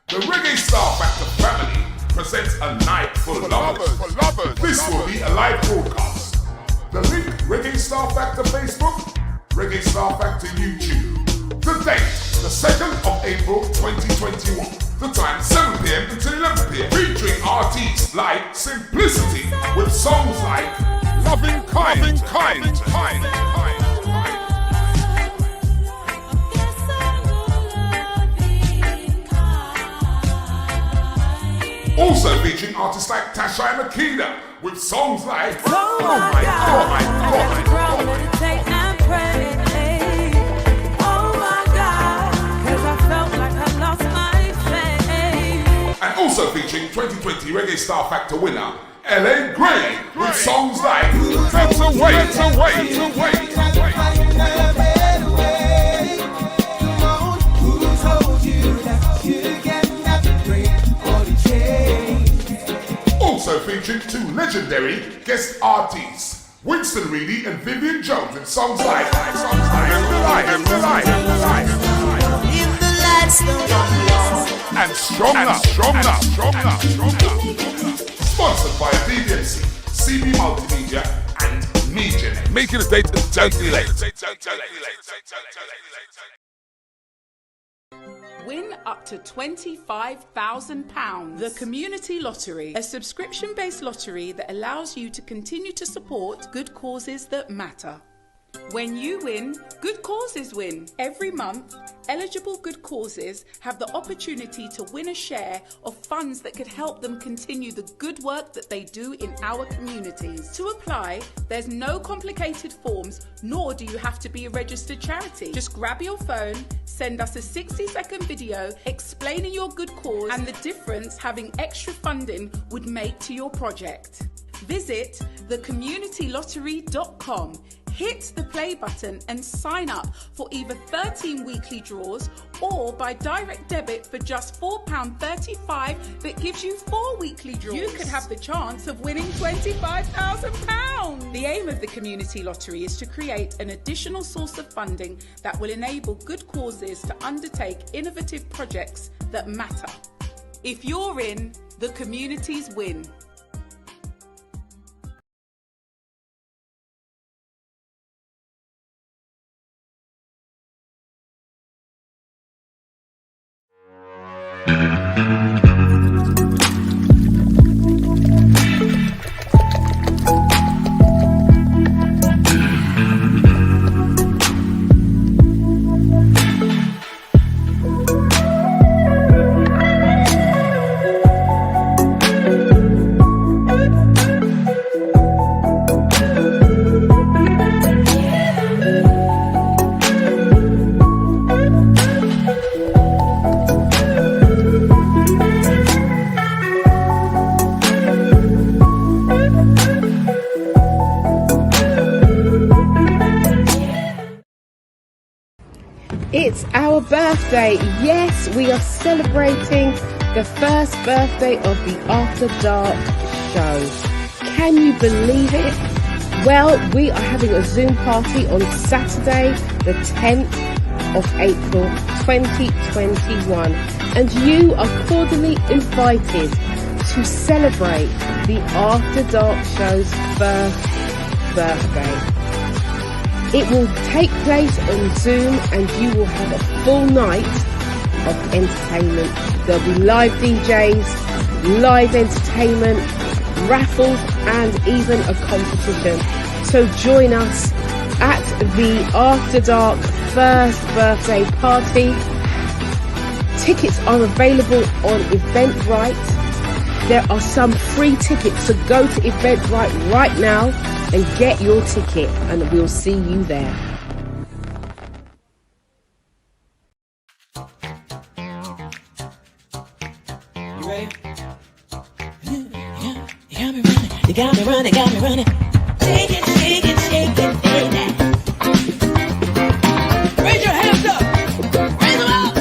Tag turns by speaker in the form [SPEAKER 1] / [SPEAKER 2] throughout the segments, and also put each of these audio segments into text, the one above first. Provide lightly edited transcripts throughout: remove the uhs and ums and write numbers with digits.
[SPEAKER 1] The Reggae Star Factor family presents a night for lovers. This will be a live broadcast. The link, Reggae Star Factor Facebook, Reggae Star Factor YouTube. The date, the 2nd of April 2021. The time, 7 p.m. until 11 p.m. Featuring artists like Simplicity with songs like Loving Kind. Also featuring artists like Tasha and Akida with songs like Oh my God.
[SPEAKER 2] Meditate and pray. Oh my God, 'cause I felt like I lost my faith.
[SPEAKER 1] And also featuring 2020 Reggae Star Factor winner L.A. Gray with songs like That's a Way. Also featuring 2 legendary guest artists, Winston Reedy and Vivian Jones with songs like
[SPEAKER 2] If the lights don't
[SPEAKER 1] and Stronger. Sponsored by DBMC, CB Multimedia and Media. Make it a date and don't be late.
[SPEAKER 3] Win up to £25,000. The Community Lottery, a subscription-based lottery that allows you to continue to support good causes that matter. When you win, good causes win. Every month, eligible good causes have the opportunity to win a share of funds that could help them continue the good work that they do in our communities. To apply, there's no complicated forms, nor do you have to be a registered charity. Just grab your phone, send us a 60-second video explaining your good cause and the difference having extra funding would make to your project. Visit thecommunitylottery.com. Hit the play button and sign up for either 13 weekly draws or by direct debit for just £4.35 that gives you 4 weekly draws. You could have the chance of winning £25,000. The aim of the Community Lottery is to create an additional source of funding that will enable good causes to undertake innovative projects that matter. If you're in, the communities win.
[SPEAKER 4] It's our birthday. Yes, we are celebrating the first birthday of the After Dark show. Can you believe it? Well, we are having a Zoom party on Saturday, the 10th of April 2021. And you are cordially invited to celebrate the After Dark show's first birthday. It will take place on Zoom and you will have a full night of entertainment. There'll be live DJs, live entertainment, raffles and even a competition. So join us at the After Dark first birthday party. Tickets are available on Eventbrite. There are some free tickets, so go to Eventbrite right now and get your ticket, and we'll see you there.
[SPEAKER 5] You ready? You got me running, Shake it, baby. Raise your hands up. Raise them up.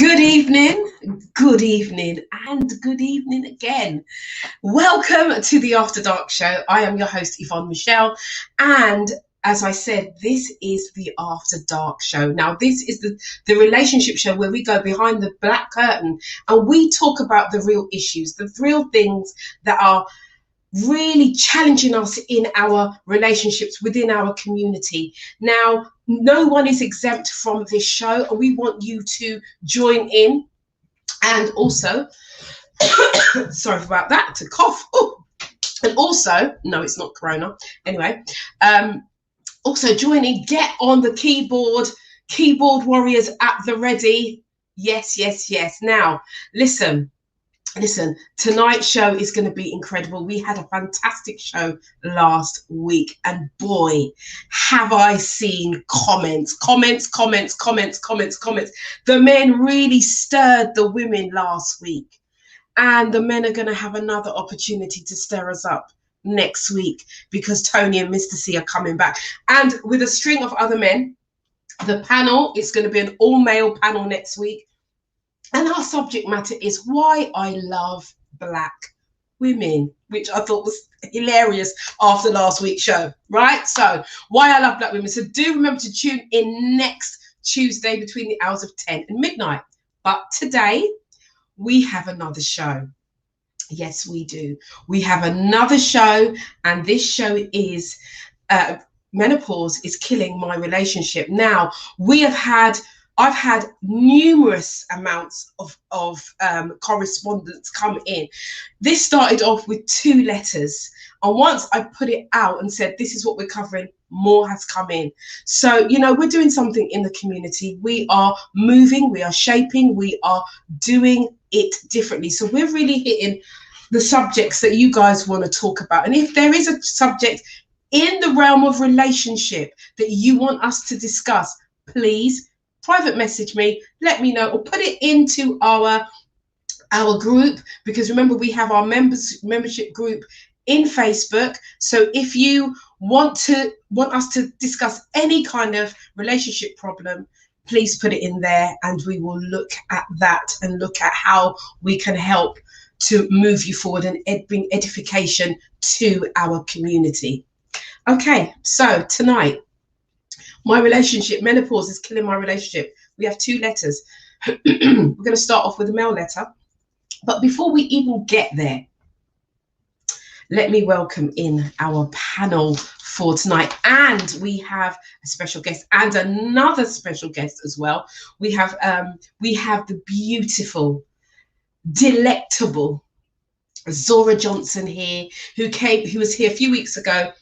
[SPEAKER 4] Good evening, good evening, and good evening again. Welcome to the After Dark Show. I am your host, Yvonne Michelle, and as I said, this is the After Dark Show. Now, this is the relationship show where we go behind the black curtain and we talk about the real issues, the real things that are really challenging us in our relationships within our community. Now, no one is exempt from this show, and we want you to join in. And also, sorry about that, to cough. Ooh. And also, no, it's not Corona. Anyway, also join in, get on the keyboard warriors at the ready. Yes, yes, yes. Now, listen, tonight's show is going to be incredible. We had a fantastic show last week, and boy, have I seen comments. The men really stirred the women last week, and the men are going to have another opportunity to stir us up next week because Tony and Mr. C are coming back, and with a string of other men. The panel is going to be an all-male panel next week. And our subject matter is why I love black women, which I thought was hilarious after last week's show, right? So why I love black women. So do remember to tune in next Tuesday between the hours of 10 and midnight. But today we have another show. Yes, we do. We have another show, and this show is Menopause is Killing My Relationship. Now, I've had numerous amounts of correspondence come in. This started off with 2 letters. And once I put it out and said, this is what we're covering, more has come in. So, we're doing something in the community. We are moving, we are shaping, we are doing it differently. So we're really hitting the subjects that you guys want to talk about. And if there is a subject in the realm of relationship that you want us to discuss, please private message me, let me know, or put it into our group, because remember we have our membership group in Facebook. So if you want us to discuss any kind of relationship problem, please put it in there, and we will look at that and look at how we can help to move you forward and bring edification to our community. Okay, so tonight, my relationship, menopause is killing my relationship. We have 2 letters. We're going to start off with a male letter. But before we even get there, let me welcome in our panel for tonight. And we have a special guest and another special guest as well. We have the beautiful, delectable Zora Johnson here, who was here a few weeks ago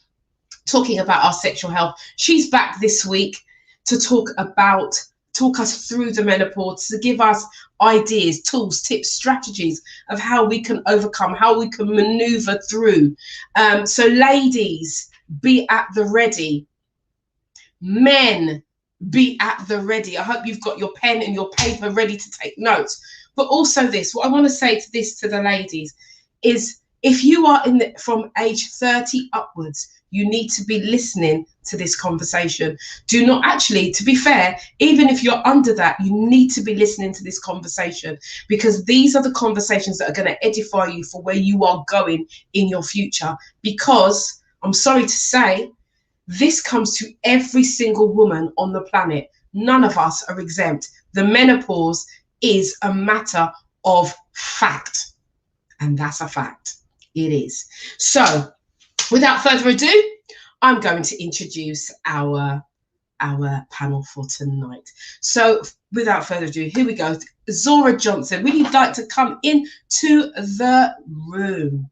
[SPEAKER 4] talking about our sexual health. She's back this week to talk us through the menopause, to give us ideas, tools, tips, strategies of how we can overcome, how we can maneuver through. So ladies, be at the ready. Men, be at the ready. I hope you've got your pen and your paper ready to take notes. But also this, what I want to say to the ladies is, if you are from age 30 upwards, you need to be listening to this conversation. Do not actually, to be fair, even if you're under that, you need to be listening to this conversation, because these are the conversations that are going to edify you for where you are going in your future. Because I'm sorry to say, this comes to every single woman on the planet. None of us are exempt. The menopause is a matter of fact. And that's a fact. It is. So, without further ado, I'm going to introduce our panel for tonight. So without further ado, here we go. Zora Johnson, would you like to come into the room?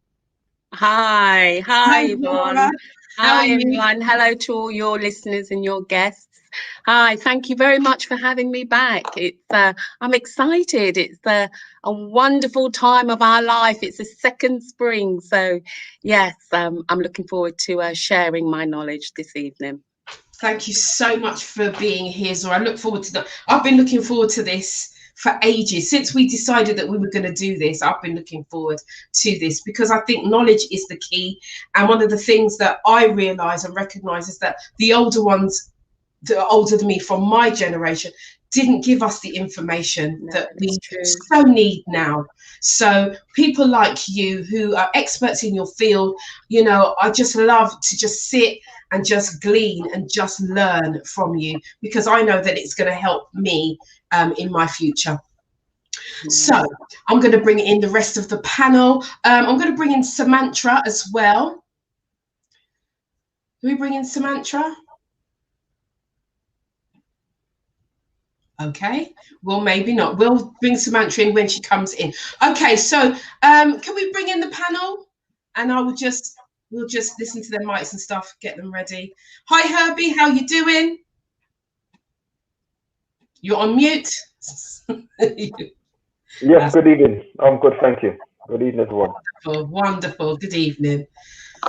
[SPEAKER 6] Hi, Yvonne.
[SPEAKER 4] Zora.
[SPEAKER 6] Hi, everyone. Hello to all your listeners and your guests. Hi, thank you very much for having me back. I'm excited. It's a wonderful time of our life. It's a second spring. So, yes, I'm looking forward to sharing my knowledge this evening.
[SPEAKER 4] Thank you so much for being here, Zora. I look forward to that. I've been looking forward to this for ages. Since we decided that we were going to do this, I've been looking forward to this, because I think knowledge is the key. And one of the things that I realise and recognise is that the older ones that are older than me from my generation didn't give us the information that we
[SPEAKER 6] it's true.
[SPEAKER 4] so need now. So people like you who are experts in your field, you know, I just love to just sit and just glean and just learn from you, because I know that it's going to help me in my future. So I'm going to bring in the rest of the panel. I'm going to bring in Samantha as well. Do we bring in Samantha? Okay, well, maybe not. We'll bring Samantha in when she comes in. Okay, so can we bring in the panel? And we'll just listen to their mics and stuff, get them ready. Hi, Herbie, how you doing? You're on mute.
[SPEAKER 7] Yes, good evening. I'm good, thank you. Good evening, everyone.
[SPEAKER 4] Wonderful, wonderful. Good evening.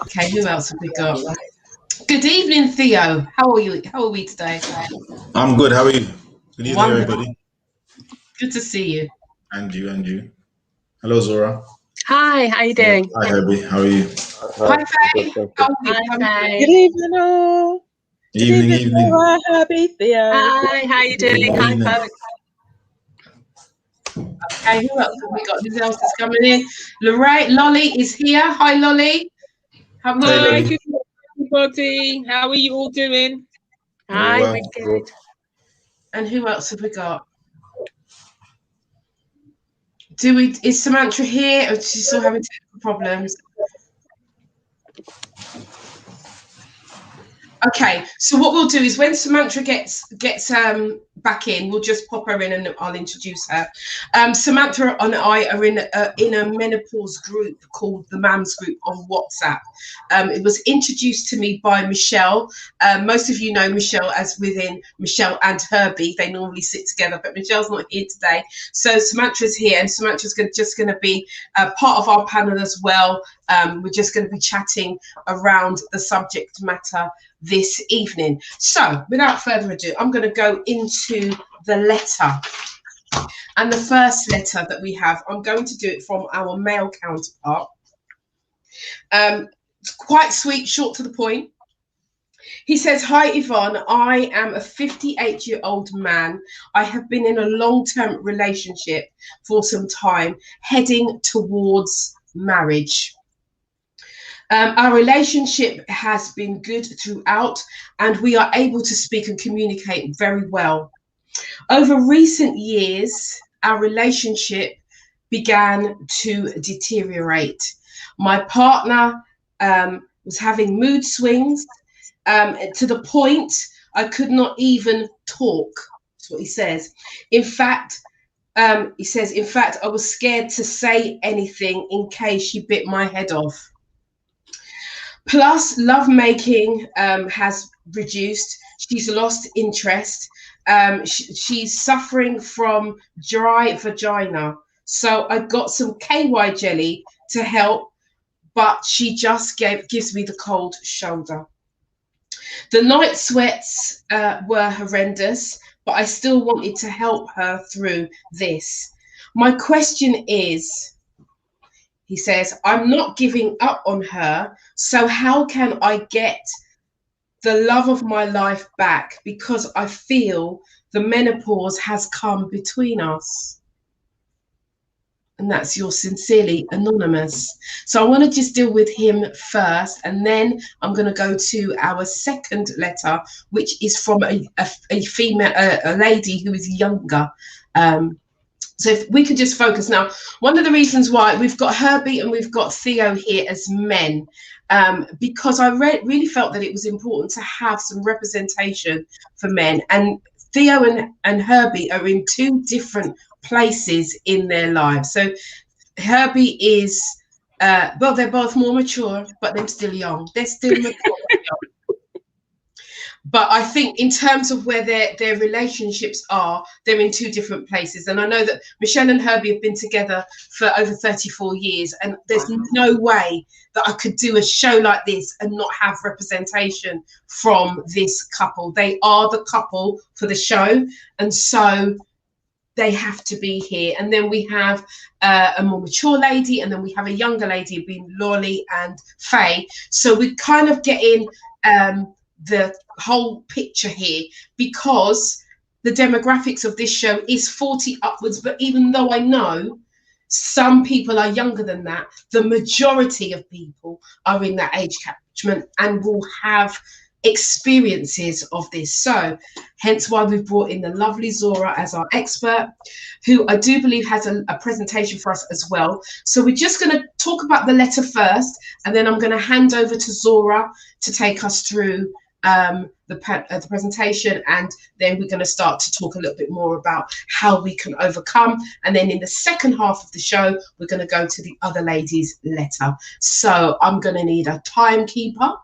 [SPEAKER 4] Okay, who else have we got? Good evening, Theo. How are you? How are we today?
[SPEAKER 8] I'm good. How are you? Good evening,
[SPEAKER 4] Wonderful.
[SPEAKER 8] everybody.
[SPEAKER 4] Good to see you.
[SPEAKER 8] And you, and you. Hello, Zora.
[SPEAKER 6] Hi, how you doing?
[SPEAKER 8] Hi, Herbie. How are you?
[SPEAKER 4] Hi, Faye.
[SPEAKER 7] Good,
[SPEAKER 4] How
[SPEAKER 7] thank you.
[SPEAKER 4] are you?
[SPEAKER 6] Hi,
[SPEAKER 5] Good
[SPEAKER 6] Faye.
[SPEAKER 5] evening, all. Good
[SPEAKER 8] Evening.
[SPEAKER 5] Laura, Herbie, Theo.
[SPEAKER 6] Hi, how you doing?
[SPEAKER 8] Good
[SPEAKER 6] Hi,
[SPEAKER 8] evening.
[SPEAKER 6] folks.
[SPEAKER 4] Okay, who else have we got? Who else is coming in? Lorraine, Lolly is here. Hi, Lolly. How are we
[SPEAKER 8] Hey,
[SPEAKER 4] doing?
[SPEAKER 8] Lolly.
[SPEAKER 9] Good morning, everybody. How are you all doing?
[SPEAKER 6] Hi,
[SPEAKER 8] well.
[SPEAKER 6] we're good.
[SPEAKER 4] And who else have we got? Is Samantha here, or is she still having technical problems? Okay, so what we'll do is when Samantha gets back in, we'll just pop her in and I'll introduce her. Samantha and I are in a menopause group called the Mams Group on WhatsApp. It was introduced to me by Michelle. Most of you know Michelle as within Michelle and Herbie. They normally sit together, but Michelle's not here today. So Samantha's here, and Samantha's just going to be part of our panel as well. We're just going to be chatting around the subject matter this evening. So without further ado, I'm going to go into the letter. And the first letter that we have, I'm going to do it from our male counterpart. It's quite sweet, short to the point. He says, "Hi, Yvonne. I am a 58-year-old man. I have been in a long-term relationship for some time, heading towards marriage. Our relationship has been good throughout, and we are able to speak and communicate very well. Over recent years, our relationship began to deteriorate. My partner was having mood swings to the point I could not even talk." That's what he says. In fact, I was scared to say anything in case she bit my head off. Plus, lovemaking has reduced. She's lost interest. She's suffering from dry vagina. So I got some KY jelly to help, but she just gives me the cold shoulder. The night sweats were horrendous, but I still wanted to help her through this. My question is, he says, I'm not giving up on her, so how can I get the love of my life back? Because I feel the menopause has come between us. And that's yours sincerely, Anonymous. So I want to just deal with him first, and then I'm going to go to our second letter, which is from a female, a lady who is younger. So if we could just focus now. One of the reasons why we've got Herbie and we've got Theo here as men, because I really felt that it was important to have some representation for men. And Theo and Herbie are in two different places in their lives. So Herbie is, well, they're both more mature, but they're still young. They're still mature. But I think in terms of where their relationships are, they're in two different places. And I know that Michelle and Herbie have been together for over 34 years. And there's no way that I could do a show like this and not have representation from this couple. They are the couple for the show. And so they have to be here. And then we have a more mature lady, and then we have a younger lady being Lolly and Faye. So we kind of get in the whole picture here, because
[SPEAKER 10] the demographics of this show is 40 upwards, but even though I know some people are younger than that, the majority of people are in that age catchment and will have experiences of this. So hence why we've brought in the lovely Zora as our expert, who I do believe has a presentation for us as well. So we're just going to talk about the letter first, and then I'm going to hand over to Zora to take us through the presentation, and then we're going to start to talk a little bit more about how we can overcome. And then in the second half of the show, we're going to go to the other lady's letter. So I'm going to need a timekeeper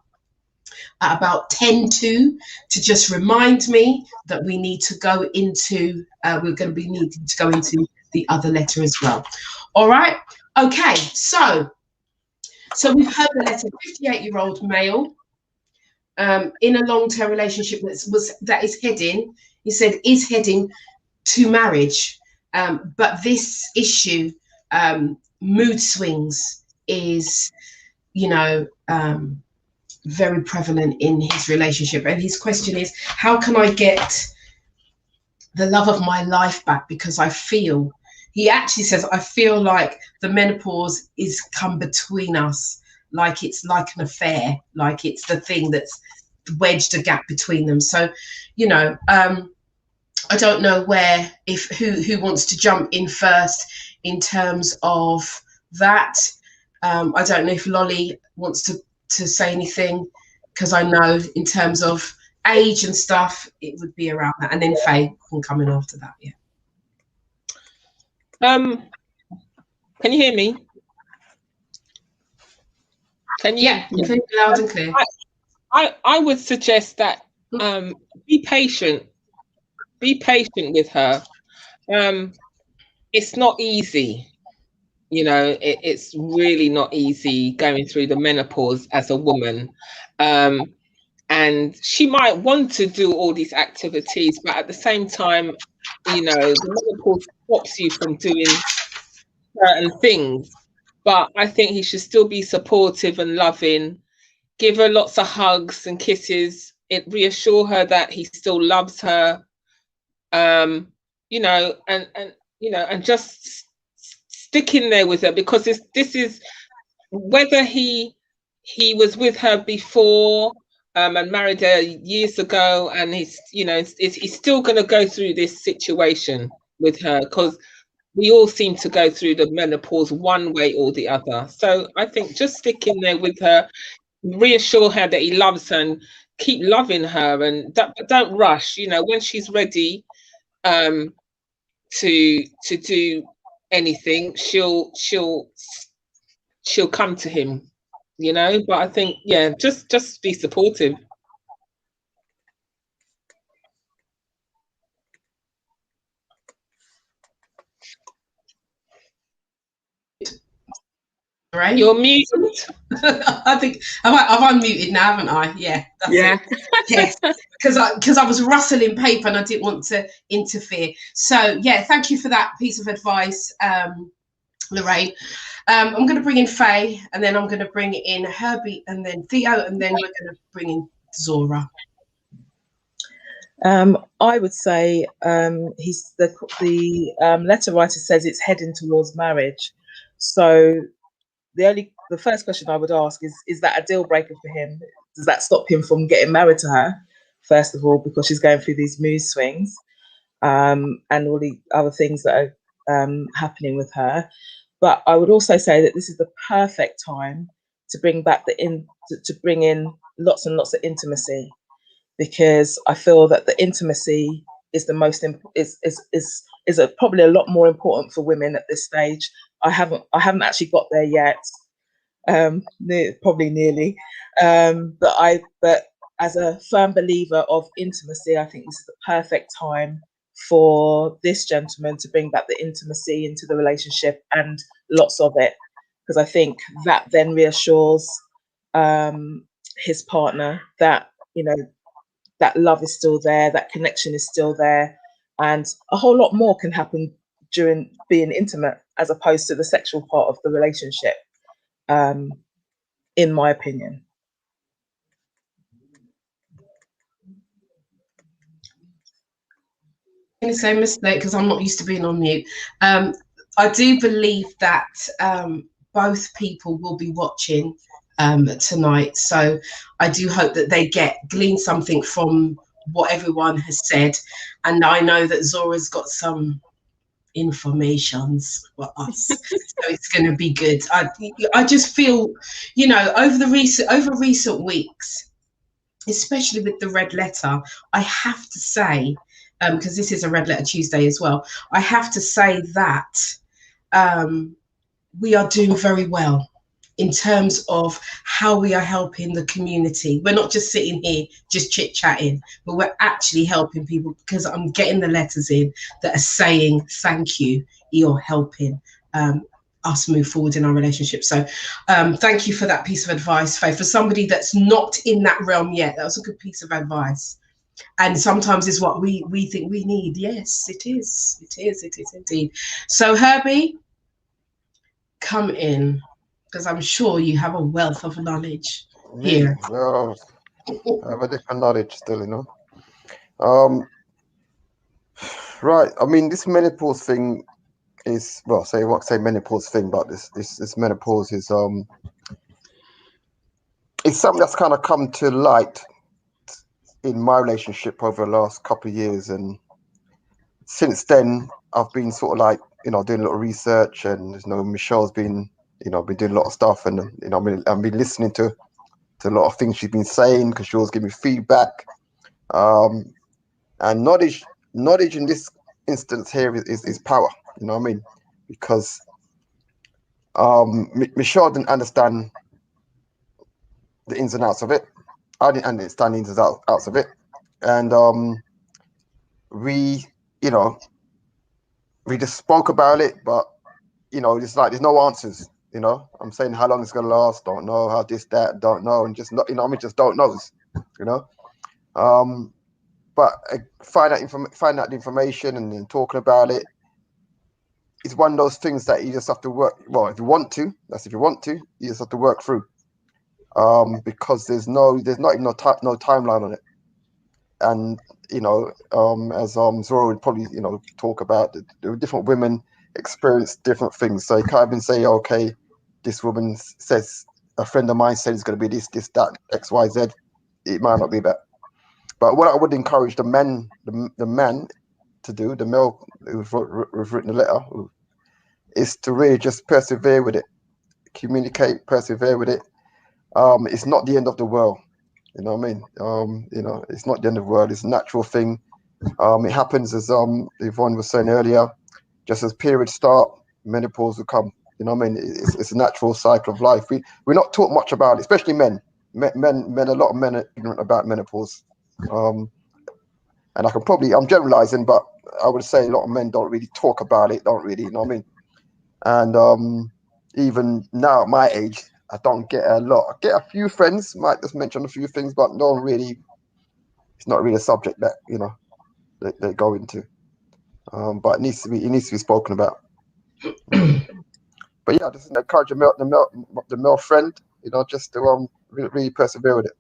[SPEAKER 10] at about 10:02 to just remind me that we need to go into, we're going to be needing to go into the other letter as well. All right. Okay. So we've heard the letter. 58-year-old male in a long-term relationship that is heading, he said, is heading to marriage. But this issue, mood swings, is, very prevalent in his relationship. And his question is, how can I get the love of my life back? Because he actually says, I feel like the menopause is come between us, like it's like an affair, like it's the thing that's wedged a gap between them. So, I don't know who wants to jump in first in terms of that. I don't know if Lolly wants to say anything, because I know in terms of age and stuff, it would be around that. And then Faye can come in after that. Yeah.
[SPEAKER 9] Can you hear me? Can you?
[SPEAKER 10] Yeah, you can hear me loud and clear.
[SPEAKER 9] I would suggest that be patient with her. It's not easy. It's really not easy going through the menopause as a woman. And she might want to do all these activities, but at the same time, the menopause stops you from doing certain things. But I think he should still be supportive and loving, give her lots of hugs and kisses, reassure her that he still loves her, and just stick in there with her, because this is whether he was with her before and married her years ago, and he's still going to go through this situation with her, because we all seem to go through the menopause one way or the other. So I think just stick in there with her, reassure her that he loves her, and keep loving her, and don't rush. When she's ready to do anything, she'll come to him, but I think, yeah, just be supportive.
[SPEAKER 10] Right,
[SPEAKER 9] you're muted.
[SPEAKER 10] I think I've unmuted now, haven't I? Yeah.
[SPEAKER 6] Yeah.
[SPEAKER 10] Yes, because I was rustling paper and I didn't want to interfere. So yeah, thank you for that piece of advice, Lorraine. I'm going to bring in Faye, and then I'm going to bring in Herbie, and then Theo, and then we're going to bring in Zora.
[SPEAKER 5] I would say he's the letter writer says it's heading towards marriage. So the first question I would ask is that a deal breaker for him? Does that stop him from getting married to her, first of all, because she's going through these mood swings and all the other things that are happening with her? But I would also say that this is the perfect time to bring back to bring in lots and lots of intimacy, because I feel that the intimacy is the most is probably a lot more important for women at this stage. I haven't actually got there yet, probably nearly, but as a firm believer of intimacy, I think this is the perfect time for this gentleman to bring back the intimacy into the relationship, and lots of it, because I think that then reassures his partner that that love is still there, that connection is still there, and a whole lot more can happen during being intimate as opposed to the sexual part of the relationship, in my opinion.
[SPEAKER 10] the same mistake because I'm not used to being on mute. I do believe that both people will be watching tonight, so I do hope that they glean something from what everyone has said, and I know that Zora's got some informations for us, so it's going to be good. I just feel, you know, over recent weeks, especially with the red letter, I have to say, because this is a Red Letter Tuesday as well, I have to say that we are doing very well in terms of how we are helping the community. We're not just sitting here just chit-chatting, but we're actually helping people, because I'm getting the letters in that are saying thank you, you're helping us move forward in our relationship. So thank you for that piece of advice, Faye. For somebody that's not in that realm yet, that was a good piece of advice. And sometimes it's what we think we need. Yes, it is. It is indeed. So Herbie, come in, because I'm sure you have a wealth of knowledge here.
[SPEAKER 11] Well, I have a different knowledge still, you know. Right. I mean, this menopause thing is, well, I won't say menopause thing, but this menopause is it's something that's kind of come to light in my relationship over the last couple of years, and since then I've been sort of like, you know, doing a little research, and you know, Michelle's been, you know, been doing a lot of stuff, and you know, I've been listening to a lot of things she's been saying, because she always gives me feedback, and knowledge in this instance here is power, you know what I mean? Because Michelle didn't understand the ins and outs of it. I didn't understand the ins and outs of it, and we, you know, we just spoke about it, but you know, it's like there's no answers. You know, I'm saying how long it's gonna last, don't know, how this, that, don't know, and just not, you know, I mean, just don't know, you know. But find out the information and then talking about it. It's one of those things that you just have to work. Well, if you want to, that's if you want to, you just have to work through. Because there's not even no timeline on it, and you know, as Zora would probably, you know, talk about, the different women experience different things. So you can't even say, okay, this woman says, a friend of mine said it's going to be this, that, X, Y, Z. It might not be that. But what I would encourage the man to do, the male who's written the letter, is to really just persevere with it, communicate, persevere with it. It's not the end of the world, you know what I mean? You know, it's not the end of the world. It's a natural thing. It happens, as Yvonne was saying earlier, just as periods start, menopause will come. You know what I mean? It's a natural cycle of life. We're not taught much about it, especially men. A lot of men are ignorant about menopause. And I'm generalizing, but I would say a lot of men don't really talk about it, don't really, you know what I mean? And even now at my age, I don't get a lot. I get a few friends, might just mention a few things, but no one really, it's not really a subject that, you know, they go into. But it needs to be spoken about. But yeah, just encourage the male friend, you know, just to really persevere with it.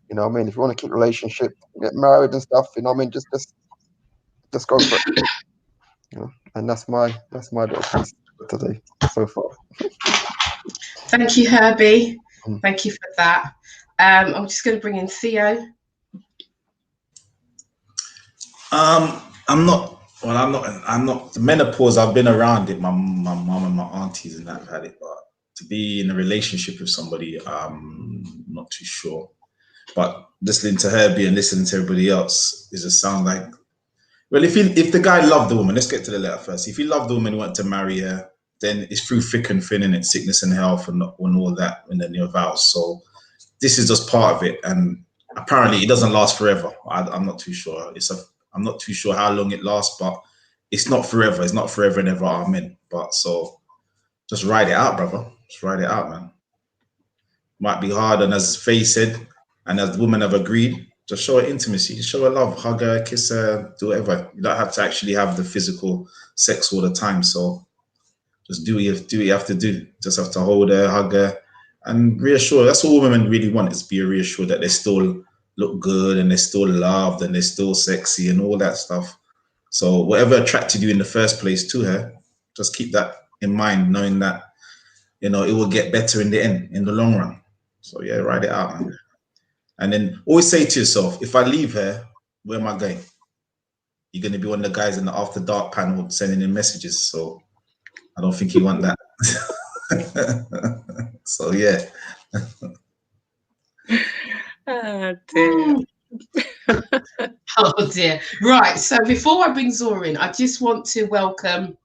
[SPEAKER 11] You know what I mean? If you want to keep a relationship, get married and stuff, you know what I mean? Just go for it. You know, and that's my little piece for today so far.
[SPEAKER 10] Thank you, Herbie. Thank you for that. I'm just going to bring in Theo.
[SPEAKER 8] I'm not the menopause. I've been around it. My mum and my aunties and that have had it, but to be in a relationship with somebody, I'm not too sure. But listening to Herbie and listening to everybody else, it just sounds like, well, if the guy loved the woman, let's get to the letter first. If he loved the woman, he wanted to marry her, then it's through thick and thin, and it's sickness and health and all that, and then your vows. So this is just part of it, and apparently it doesn't last forever. I'm not too sure. I'm not too sure how long it lasts, but it's not forever. It's not forever and ever. Amen. But so just ride it out, brother. Just ride it out, man. Might be hard, and as Faye said, and as the women have agreed, just show her intimacy, just show her love, hug her, kiss her, do whatever. You don't have to actually have the physical sex all the time. So just do what you have to do. Just have to hold her, hug her, and reassure. That's all women really want, is be reassured that they still look good and they're still loved and they're still sexy and all that stuff. So whatever attracted you in the first place to her, just keep that in mind, knowing that, you know, it will get better in the end, in the long run. So yeah, ride it out, man. And then always say to yourself, if I leave her, where am I going? You're going to be one of the guys in the After Dark panel sending in messages. So I don't think you want that. So yeah.
[SPEAKER 6] Oh dear.
[SPEAKER 10] Oh dear. Right. So before I bring Zora in, I just want to welcome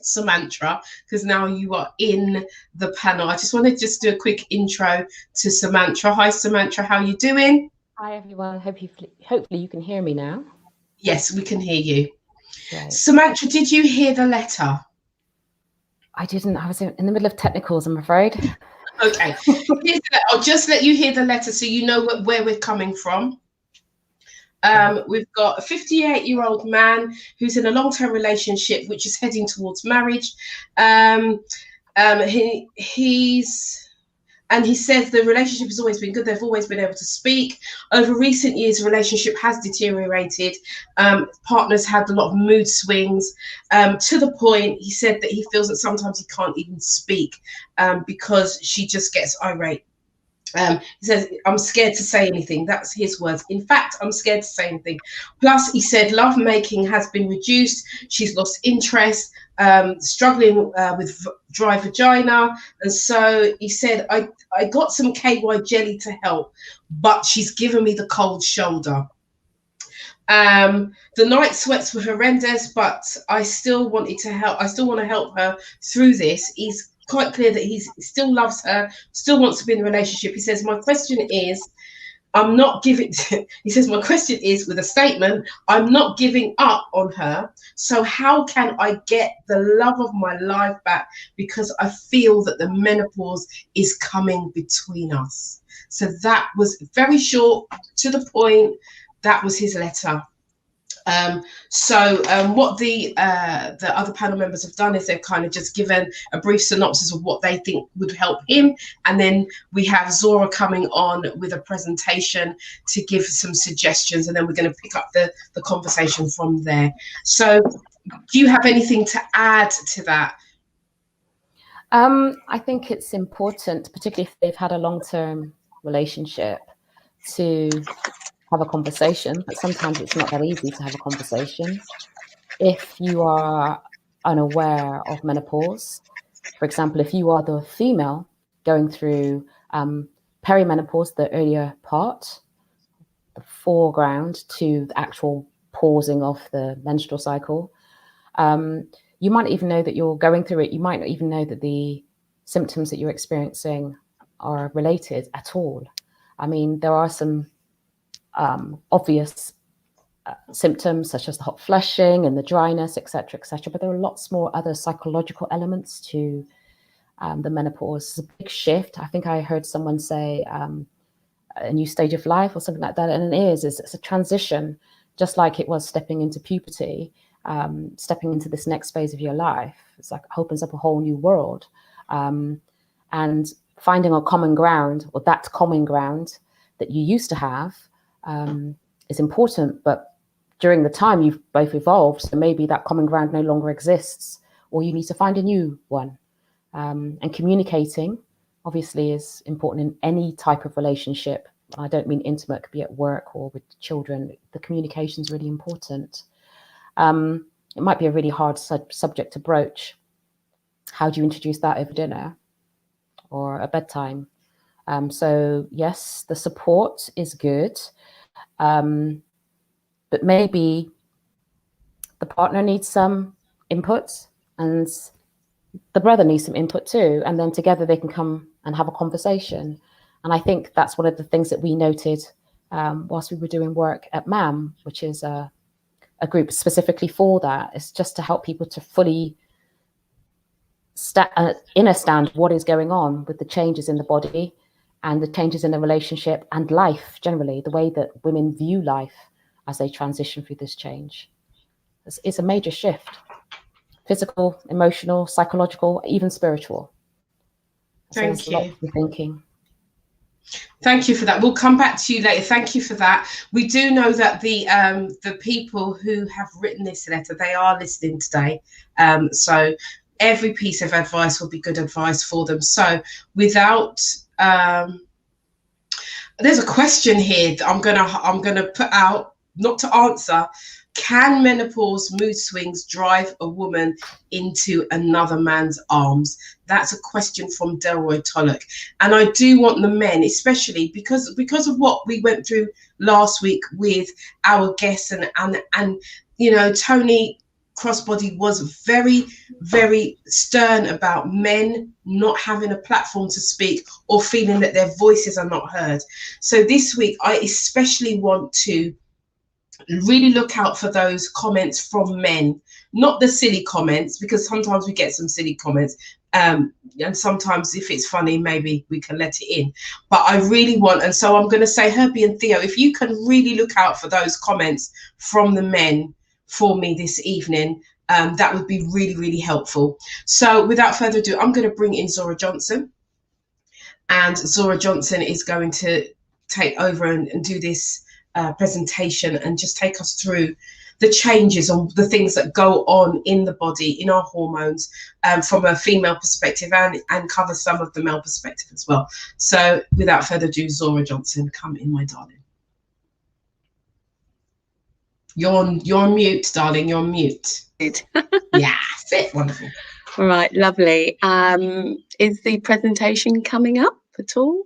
[SPEAKER 10] Samantha, because now you are in the panel. I just want to just do a quick intro to Samantha. Hi, Samantha. How are you doing?
[SPEAKER 12] Hi, everyone. Hopefully you can hear me now.
[SPEAKER 10] Yes, we can hear you.
[SPEAKER 12] Right.
[SPEAKER 10] Samantha, did you hear the letter?
[SPEAKER 12] I didn't. I was in the middle of technicals, I'm afraid.
[SPEAKER 10] Okay. I'll just let you hear the letter so you know where we're coming from. We've got a 58-year-old man who's in a long-term relationship which is heading towards marriage. He says the relationship has always been good. They've always been able to speak. Over recent years, the relationship has deteriorated. Partners had a lot of mood swings, to the point he said that he feels that sometimes he can't even speak because she just gets irate. He says, I'm scared to say anything. That's his words. In fact, I'm scared to say anything. Plus, he said, love making has been reduced. She's lost interest, struggling with dry vagina. And so he said, I got some KY jelly to help, but she's given me the cold shoulder. The night sweats were horrendous, but I still wanted to help. I still want to help her through this. He's quite clear that he still loves her, still wants to be in a relationship. He says, my question is, I'm not giving, he says, my question is with a statement, I'm not giving up on her. So how can I get the love of my life back? Because I feel that the menopause is coming between us. So that was very short, to the point. That was his letter. What the other panel members have done is they've kind of just given a brief synopsis of what they think would help him, and then we have Zora coming on with a presentation to give some suggestions, and then we're going to pick up the conversation from there. So do you have anything to add to that?
[SPEAKER 12] I think it's important, particularly if they've had a long-term relationship, to have a conversation, but sometimes it's not that easy to have a conversation. If you are unaware of menopause, for example, if you are the female going through perimenopause, the earlier part, the foreground to the actual pausing of the menstrual cycle, you might not even know that you're going through it. You might not even know that the symptoms that you're experiencing are related at all. I mean, there are some obvious symptoms such as the hot flushing and the dryness, etc., but there are lots more other psychological elements to the menopause. It's a big shift. I think I heard someone say a new stage of life or something like that, and it's a transition, just like it was stepping into puberty, stepping into this next phase of your life. It's like opens up a whole new world, and finding a common ground, or that common ground that you used to have, is important, but during the time you've both evolved, so maybe that common ground no longer exists, or you need to find a new one. And communicating obviously is important in any type of relationship. I don't mean intimate, it could be at work or with children. The communication is really important. It might be a really hard subject to broach. How do you introduce that over dinner or at bedtime? So yes, the support is good. But maybe the partner needs some input and the brother needs some input too. And then together they can come and have a conversation. And I think that's one of the things that we noted whilst we were doing work at MAM, which is a group specifically for that. It's just to help people to fully understand what is going on with the changes in the body and the changes in the relationship and life generally, the way that women view life as they transition through this change. It's a major shift: physical, emotional, psychological, even spiritual. So
[SPEAKER 10] Thank you.
[SPEAKER 12] Thinking.
[SPEAKER 10] Thank you for that. We'll come back to you later. Thank you for that. We do know that the people who have written this letter, they are listening today. So every piece of advice will be good advice for them. So without there's a question here that I'm gonna put out, not to answer. Can menopause mood swings drive a woman into another man's arms? That's a question from Delroy Tulloch. And I do want the men, especially because of what we went through last week with our guests and you know, Tony Crossbody was very, very stern about men not having a platform to speak or feeling that their voices are not heard. So this week, I especially want to really look out for those comments from men, not the silly comments, because sometimes we get some silly comments. And sometimes if it's funny, maybe we can let it in. But I really want, and so I'm going to say, Herbie and Theo, if you can really look out for those comments from the men for me this evening, that would be really, really helpful. So without further ado, I'm going to bring in Zora Johnson. And Zora Johnson is going to take over and do this presentation and just take us through the changes on the things that go on in the body, in our hormones, from a female perspective, and cover some of the male perspective as well. So without further ado, Zora Johnson, come in, my darling. You're on mute, darling. You're on mute. Yeah, fit. Wonderful.
[SPEAKER 6] All right, lovely. Is the presentation coming up at all?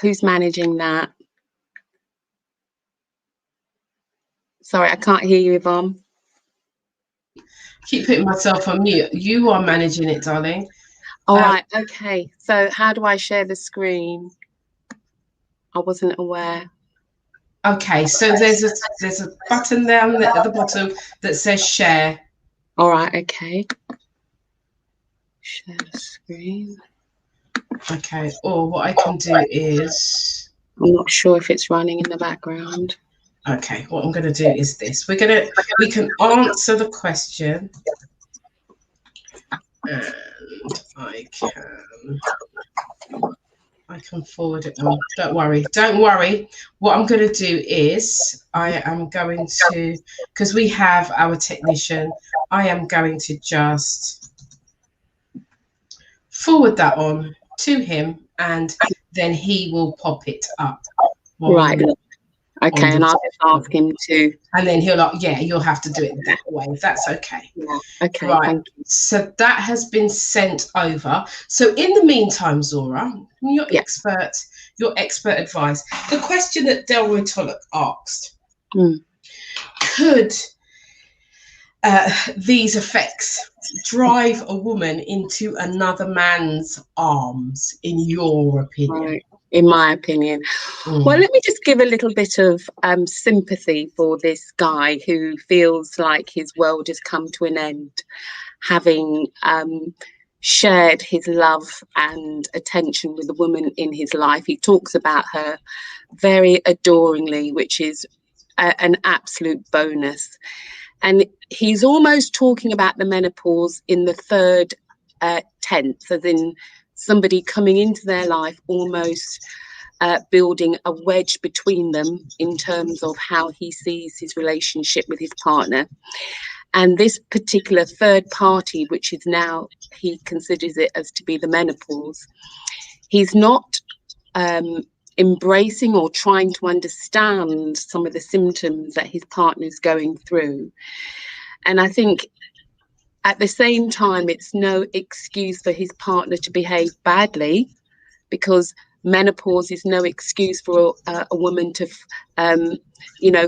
[SPEAKER 6] Who's managing that? Sorry, I can't hear you, Yvonne.
[SPEAKER 10] Keep putting myself on mute. You are managing it, darling.
[SPEAKER 6] All right, okay. So how do I share the screen? I wasn't aware.
[SPEAKER 10] Okay, so there's a button down at the bottom that says share.
[SPEAKER 6] All right, okay. Share the screen.
[SPEAKER 10] Okay, or what I can do is,
[SPEAKER 6] I'm not sure if it's running in the background.
[SPEAKER 10] Okay, what I'm going to do is this. We can answer the question, and I can forward it on. Don't worry. What I'm going to do is I am going to, because we have our technician, I am going to just forward that on to him, and then he will pop it up.
[SPEAKER 6] Right. Okay, and I'll just ask him to.
[SPEAKER 10] And then he'll, yeah, you'll have to do it that way, if that's okay.
[SPEAKER 6] Yeah. Okay.
[SPEAKER 10] Right.
[SPEAKER 6] Thank you.
[SPEAKER 10] So that has been sent over. So in the meantime, Zora, your expert advice. The question that Delroy Tulloch asked: could these effects drive a woman into another man's arms, in your opinion?
[SPEAKER 6] Right. In my opinion. Well, let me just give a little bit of sympathy for this guy who feels like his world has come to an end, having shared his love and attention with a woman in his life. He talks about her very adoringly, which is an absolute bonus. And he's almost talking about the menopause in the third tense, as in somebody coming into their life, almost building a wedge between them in terms of how he sees his relationship with his partner. And this particular third party, which is now, he considers it as to be the menopause, he's not embracing or trying to understand some of the symptoms that his partner is going through. And I think at the same time, it's no excuse for his partner to behave badly, because menopause is no excuse for a woman to,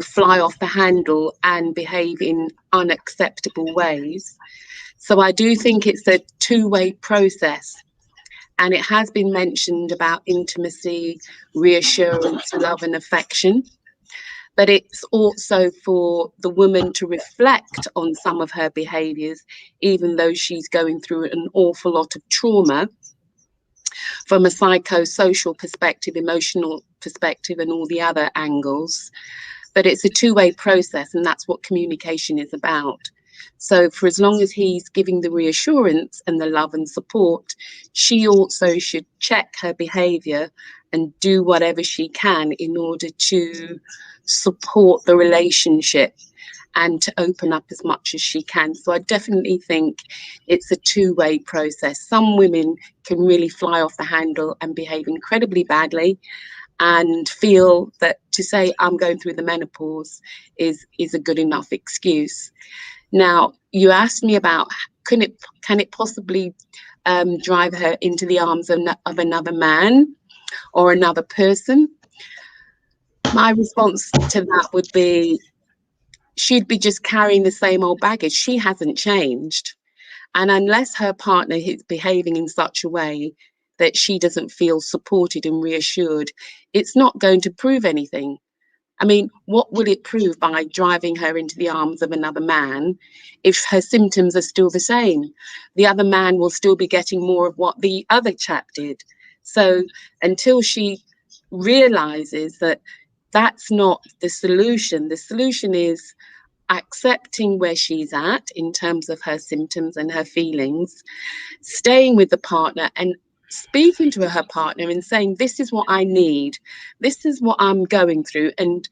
[SPEAKER 6] fly off the handle and behave in unacceptable ways. So I do think it's a two-way process. And it has been mentioned about intimacy, reassurance, love and affection. But it's also for the woman to reflect on some of her behaviours, even though she's going through an awful lot of trauma, from a psychosocial perspective, emotional perspective, and all the other angles. But it's a two-way process, and that's what communication is about. So for as long as he's giving the reassurance and the love and support, she also should check her behavior and do whatever she can in order to support the relationship and to open up as much as she can. So I definitely think it's a two-way process. Some women can really fly off the handle and behave incredibly badly and feel that to say I'm going through the menopause is a good enough excuse. Now, you asked me about can it possibly drive her into the arms of another man or another person? My response to that would be she'd be just carrying the same old baggage. She hasn't changed. And unless her partner is behaving in such a way that she doesn't feel supported and reassured, it's not going to prove anything. I mean, what will it prove by driving her into the arms of another man if her symptoms are still the same? The other man will still be getting more of what the other chap did. So until she realizes that that's not the solution is accepting where she's at in terms of her symptoms and her feelings, staying with the partner and speaking to her partner and saying, this is what I need, this is what I'm going through. And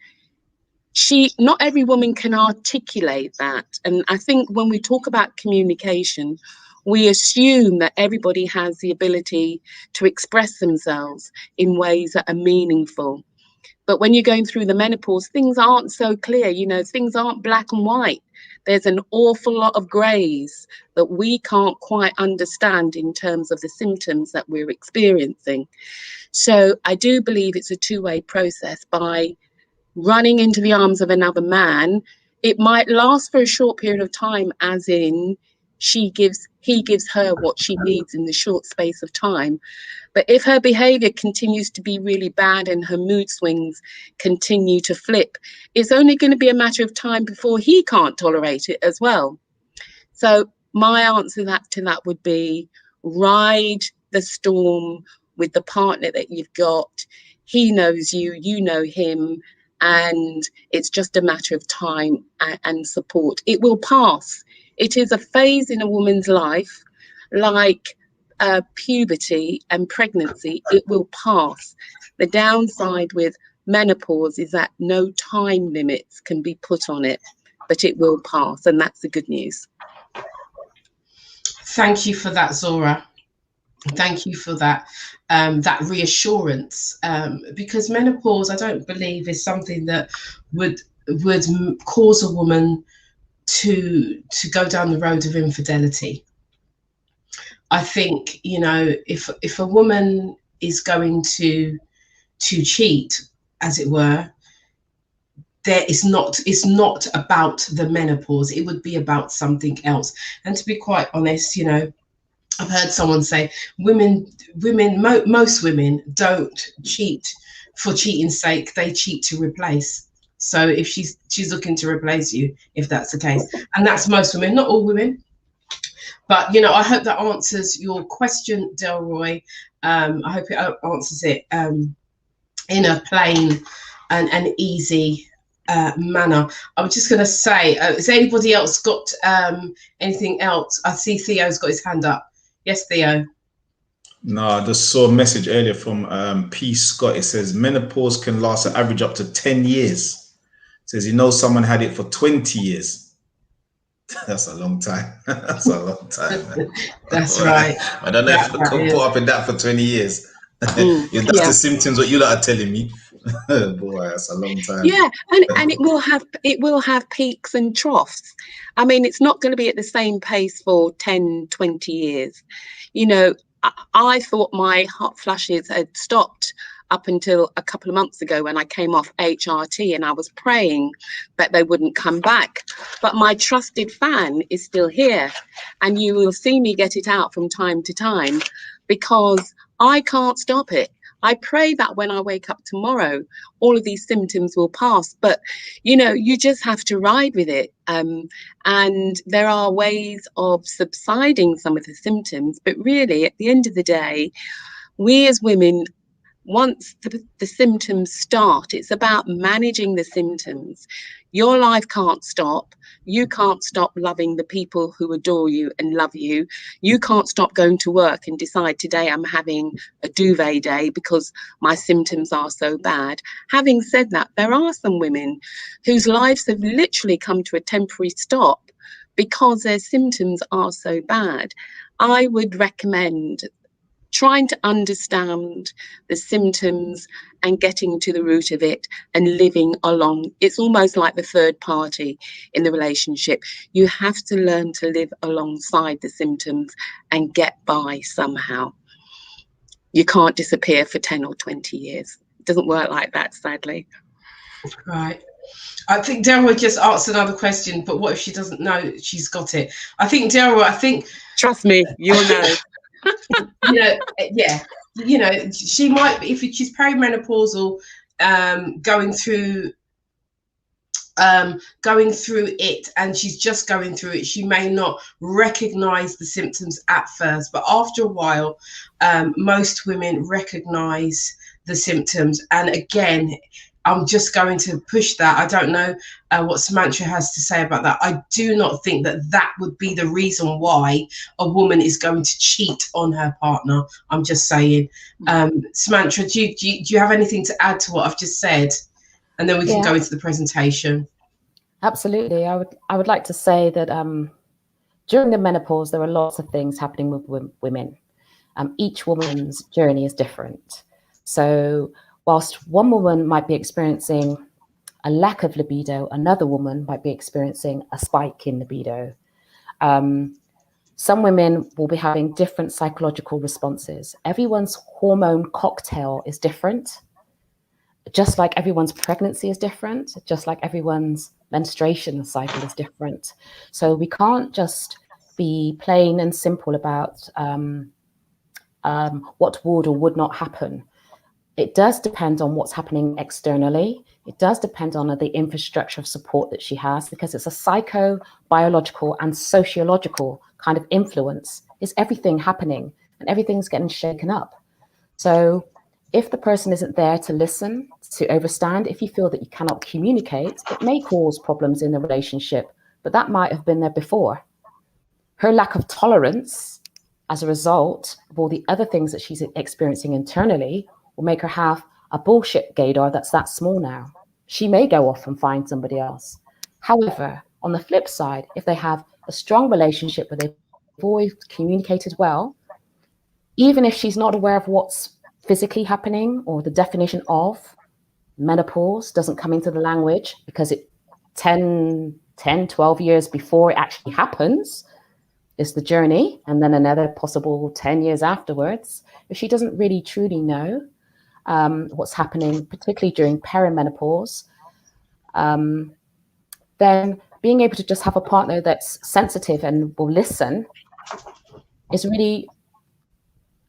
[SPEAKER 6] not every woman can articulate that. And I think when we talk about communication, we assume that everybody has the ability to express themselves in ways that are meaningful. But when you're going through the menopause, things aren't so clear, things aren't black and white. There's an awful lot of greys that we can't quite understand in terms of the symptoms that we're experiencing. So I do believe it's a two-way process. By running into the arms of another man, it might last for a short period of time, as in he gives her what she needs in the short space of time. But if her behavior continues to be really bad and her mood swings continue to flip, it's only going to be a matter of time before he can't tolerate it as well. So my answer to that would be ride the storm with the partner that you've got. He knows you, you know him, and it's just a matter of time and support. It will pass. It is a phase in a woman's life, like puberty and pregnancy. It will pass. The downside with menopause is that no time limits can be put on it, but it will pass, and that's the good news.
[SPEAKER 10] Thank you for that, Zora. Thank you for that that reassurance, because menopause, I don't believe, is something that would cause a woman to go down the road of infidelity. I think, if a woman is going to cheat, as it were, it's not about the menopause. It would be about something else. And to be quite honest, I've heard someone say most women don't cheat for cheating's sake. They cheat to replace. So if she's looking to replace you, if that's the case, and that's most women, not all women. But I hope that answers your question, Delroy. I hope it answers it in a plain and easy manner. I was just going to say, has anybody else got anything else? I see Theo's got his hand up. Yes, Theo.
[SPEAKER 8] No, I just saw a message earlier from P. Scott. It says menopause can last an average up to 10 years. It says, someone had it for 20 years. That's a long time. That's a long time, man.
[SPEAKER 10] That's right.
[SPEAKER 8] I don't know if I can put up in that for 20 years. That's the symptoms what you lot are telling me. Boy, that's a long time.
[SPEAKER 6] Yeah, and it will have peaks and troughs. I mean, it's not going to be at the same pace for 10, 20 years. I thought my hot flushes had stopped up until a couple of months ago when I came off HRT, and I was praying that they wouldn't come back. But my trusted fan is still here, and you will see me get it out from time to time because I can't stop it. I pray that when I wake up tomorrow, all of these symptoms will pass. But, you just have to ride with it. And there are ways of subsiding some of the symptoms. But really, at the end of the day, we as women once the symptoms start, it's about managing the symptoms. Your life can't stop. You can't stop loving the people who adore you and love you. You can't stop going to work and decide today I'm having a duvet day because my symptoms are so bad. Having said that, there are some women whose lives have literally come to a temporary stop because their symptoms are so bad. I would recommend trying to understand the symptoms and getting to the root of it and living along. It's almost like the third party in the relationship. You have to learn to live alongside the symptoms and get by somehow. You can't disappear for 10 or 20 years. It doesn't work like that, sadly.
[SPEAKER 10] Right. I think Deborah just asked another question, but what if she doesn't know she's got it? I think, Deborah,
[SPEAKER 6] trust me, you'll know.
[SPEAKER 10] She might, if she's perimenopausal, going through it, and she's just going through it, she may not recognize the symptoms at first, but after a while, most women recognize the symptoms. And again, I'm just going to push that. I don't know what Samantha has to say about that. I do not think that would be the reason why a woman is going to cheat on her partner. I'm just saying. Samantha, do you have anything to add to what I've just said? And then we can go into the presentation.
[SPEAKER 12] Absolutely. I would like to say that during the menopause, there are lots of things happening with women. Each woman's journey is different. So whilst one woman might be experiencing a lack of libido, another woman might be experiencing a spike in libido. Some women will be having different psychological responses. Everyone's hormone cocktail is different, just like everyone's pregnancy is different, just like everyone's menstruation cycle is different. So we can't just be plain and simple about what would or would not happen. It does depend on what's happening externally. It does depend on the infrastructure of support that she has, because it's a psychobiological and sociological kind of influence. Is everything happening and everything's getting shaken up? So if the person isn't there to listen, to overstand, if you feel that you cannot communicate, it may cause problems in the relationship, but that might have been there before. Her lack of tolerance as a result of all the other things that she's experiencing internally will make her have a bullshit gaydar that's that small now. She may go off and find somebody else. However, on the flip side, if they have a strong relationship where they've always communicated well, even if she's not aware of what's physically happening or the definition of menopause doesn't come into the language because it 10, 12 years before it actually happens is the journey, and then another possible 10 years afterwards. If she doesn't really truly know what's happening, particularly during perimenopause, then being able to just have a partner that's sensitive and will listen is really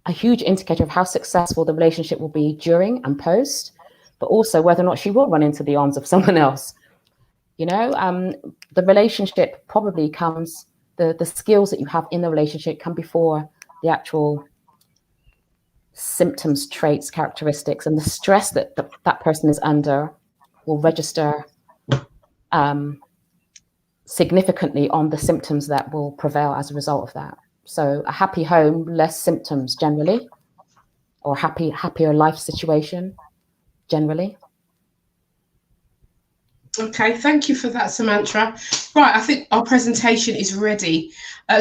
[SPEAKER 12] a huge indicator of how successful the relationship will be during and post, but also whether or not she will run into the arms of someone else. The relationship probably comes, the skills that you have in the relationship come before the actual symptoms, traits, characteristics, and the stress that that person is under will register significantly on the symptoms that will prevail as a result of that. So a happy home, less symptoms generally, or happier life situation generally.
[SPEAKER 10] Okay, thank you for that, Samantha. Right, I think our presentation is ready.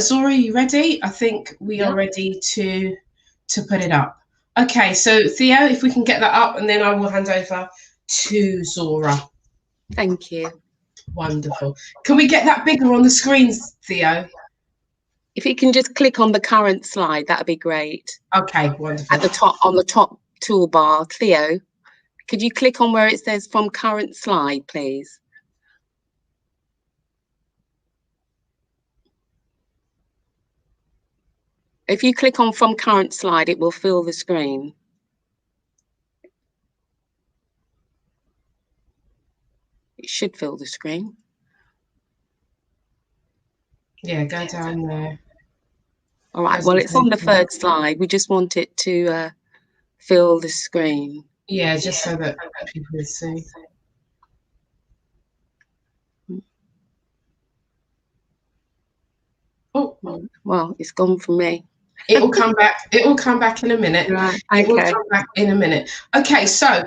[SPEAKER 10] Zora, are you ready? I think we are ready to put it up. Okay, so Theo, if we can get that up, and then I will hand over to Zora.
[SPEAKER 6] Thank you.
[SPEAKER 10] Wonderful. Can we get that bigger on the screens, Theo?
[SPEAKER 6] If you can just click on the current slide, that'd be great.
[SPEAKER 10] Okay, wonderful.
[SPEAKER 6] At the top, on the top toolbar, Theo, could you click on where it says from current slide, please? If you click on from current slide, it will fill the screen. It should fill the screen.
[SPEAKER 10] Yeah, go down there.
[SPEAKER 6] All right, well, it's on the third slide. We just want it to fill the screen?
[SPEAKER 10] Yeah, just so that people can see. Oh,
[SPEAKER 6] well, it's gone from me.
[SPEAKER 10] It will come back. It will come back in a minute.
[SPEAKER 6] Right.
[SPEAKER 10] It will
[SPEAKER 6] Okay.
[SPEAKER 10] come back in a minute. Okay, so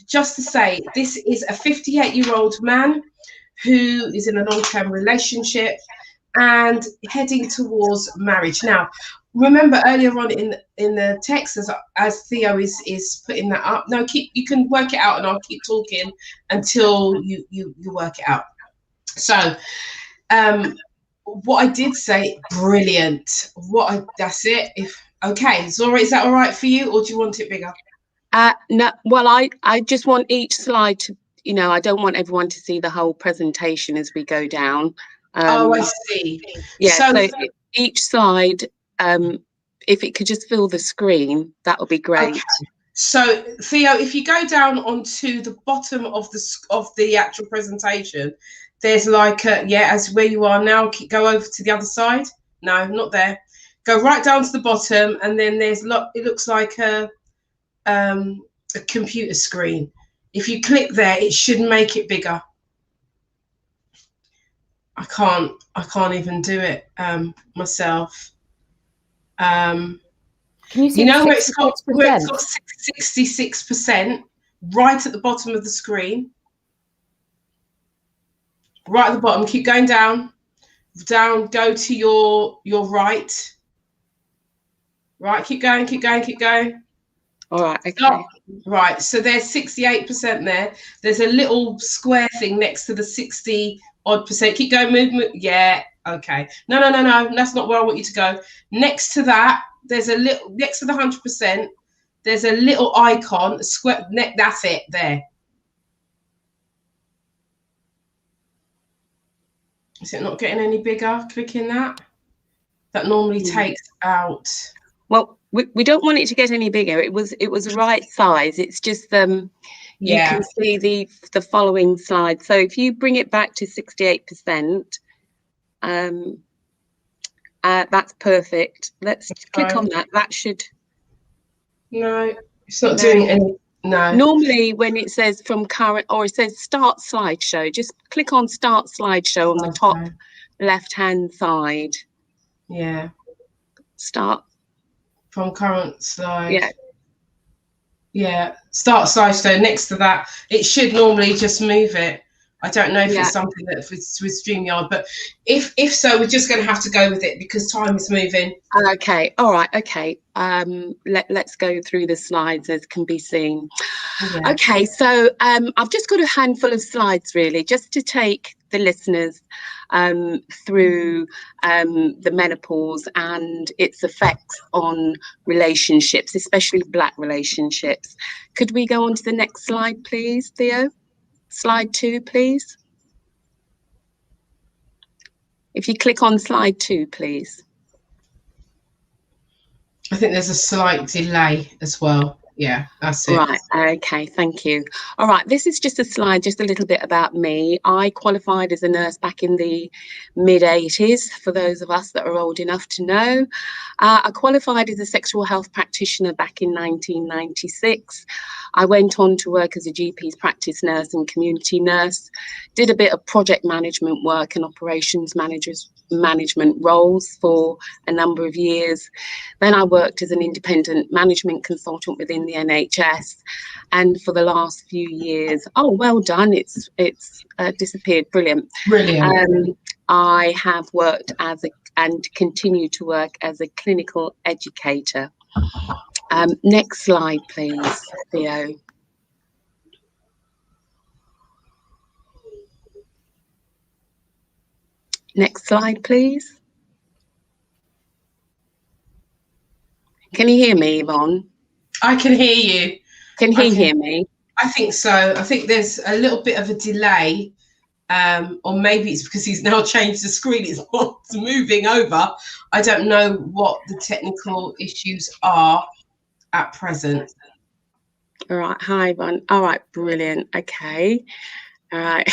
[SPEAKER 10] just to say, this is a 58-year-old man who is in a long-term relationship and heading towards marriage. Now, remember earlier on in the text, as Theo is putting that up. No, you can work it out, and I'll keep talking until you work it out. So, what I did say, brilliant. That's it. Okay, Zora, is that all right for you, or do you want it bigger?
[SPEAKER 6] No, well, I just want each slide to, I don't want everyone to see the whole presentation as we go down.
[SPEAKER 10] Oh, I see.
[SPEAKER 6] Yeah, so each slide, if it could just fill the screen, that would be great.
[SPEAKER 10] Okay. So, Theo, if you go down onto the bottom of the actual presentation, there's like as where you are now. Go over to the other side. No, not there. Go right down to the bottom, and then there's it looks like a computer screen. If you click there, it should make it bigger. I can't even do it myself.
[SPEAKER 12] Can you see
[SPEAKER 10] where it's got 66% right at the bottom of the screen? Right at the bottom. Keep going down. Go to your right. Right, keep going.
[SPEAKER 6] All right, okay.
[SPEAKER 10] Stop. Right, so there's 68% there. There's a little square thing next to the 60-odd%. Keep going, move. Yeah, okay. No. That's not where I want you to go. Next to that, there's a little, next to the 100%, there's a little icon, a square. That's it, there. Is it not getting any bigger? Clicking that. That normally takes out.
[SPEAKER 6] Well, we don't want it to get any bigger. It was the right size. It's just you can see the following slide. So if you bring it back to 68%, that's perfect. Let's click on that. That should.
[SPEAKER 10] No, it's not doing any. No.
[SPEAKER 6] Normally, when it says from current, or it says start slideshow, just click on start slideshow on the top left-hand side.
[SPEAKER 10] Yeah.
[SPEAKER 6] Start.
[SPEAKER 10] From current slide.
[SPEAKER 6] Yeah.
[SPEAKER 10] Yeah. Start slideshow. Next to that, it should normally just move it. I don't know if it's something that with StreamYard, but if so, we're just going to have to go with it because time is moving.
[SPEAKER 6] Okay. All right. Okay. Let's go through the slides as can be seen. Yeah. Okay. So I've just got a handful of slides really, just to take the listeners through the menopause and its effects on relationships, especially Black relationships. Could we go on to the next slide, please, Theo? Slide 2, please. If you click on slide 2, please.
[SPEAKER 10] I think there's a slight delay as well. Yeah, that's it.
[SPEAKER 6] Right. Okay. Thank you. All right. This is just a slide, just a little bit about me. I qualified as a nurse back in the mid-80s, for those of us that are old enough to know. I qualified as a sexual health practitioner back in 1996. I went on to work as a GP's practice nurse and community nurse, did a bit of project management work and operations management roles for a number of years. Then I worked as an independent management consultant within the NHS, and for the last few years, well done, it's disappeared. Brilliant. I have worked and continue to work as a clinical educator. Next slide, please, Theo. Next slide, please. Can you hear me, Yvonne?
[SPEAKER 10] I can hear you.
[SPEAKER 6] Can he hear me?
[SPEAKER 10] I think so. I think there's a little bit of a delay, or maybe it's because he's now changed the screen. It's not moving over. I don't know what the technical issues are at present.
[SPEAKER 6] All right. Hi, Yvonne. All right. Brilliant. Okay. All right.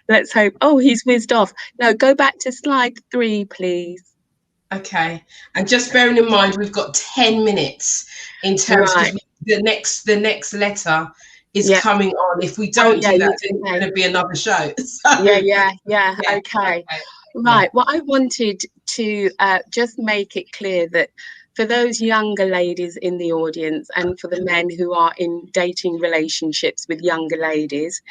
[SPEAKER 6] Let's hope. Oh, he's whizzed off. No, go back to slide 3, please.
[SPEAKER 10] Okay, and just bearing in mind we've got 10 minutes in terms
[SPEAKER 6] Right.
[SPEAKER 10] because the next letter is
[SPEAKER 6] Yeah.
[SPEAKER 10] coming on. If we don't
[SPEAKER 6] yeah,
[SPEAKER 10] do that,
[SPEAKER 6] you
[SPEAKER 10] then it's
[SPEAKER 6] okay.
[SPEAKER 10] going to be another show. So,
[SPEAKER 6] Yeah.
[SPEAKER 10] yeah,
[SPEAKER 6] Okay.
[SPEAKER 10] okay.
[SPEAKER 6] Right. Well, I wanted to just make it clear that for those younger ladies in the audience and for the men who are in dating relationships with younger ladies,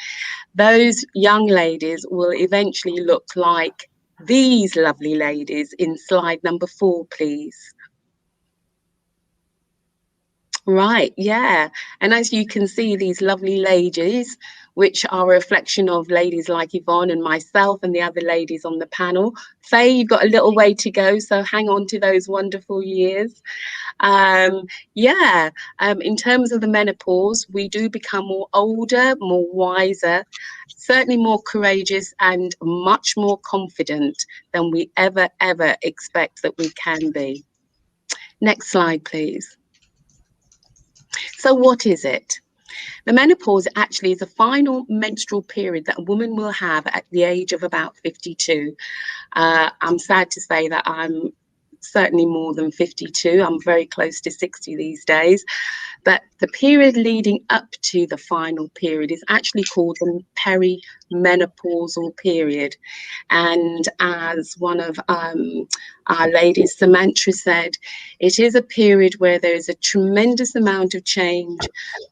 [SPEAKER 6] those young ladies will eventually look like these lovely ladies in slide number 4, please. Right, yeah. And as you can see, these lovely ladies, which are a reflection of ladies like Yvonne and myself and the other ladies on the panel. Faye, you've got a little way to go, so hang on to those wonderful years. In terms of the menopause, we do become more older, more wiser, certainly more courageous and much more confident than we ever expect that we can be. Next slide, please. So what is it? The menopause actually is the final menstrual period that a woman will have at the age of about 52. I'm sad to say that I'm certainly more than 52. I'm very close to 60 these days. But the period leading up to the final period is actually called the perimenopausal period. And as one of our ladies, Samantha, said, it is a period where there is a tremendous amount of change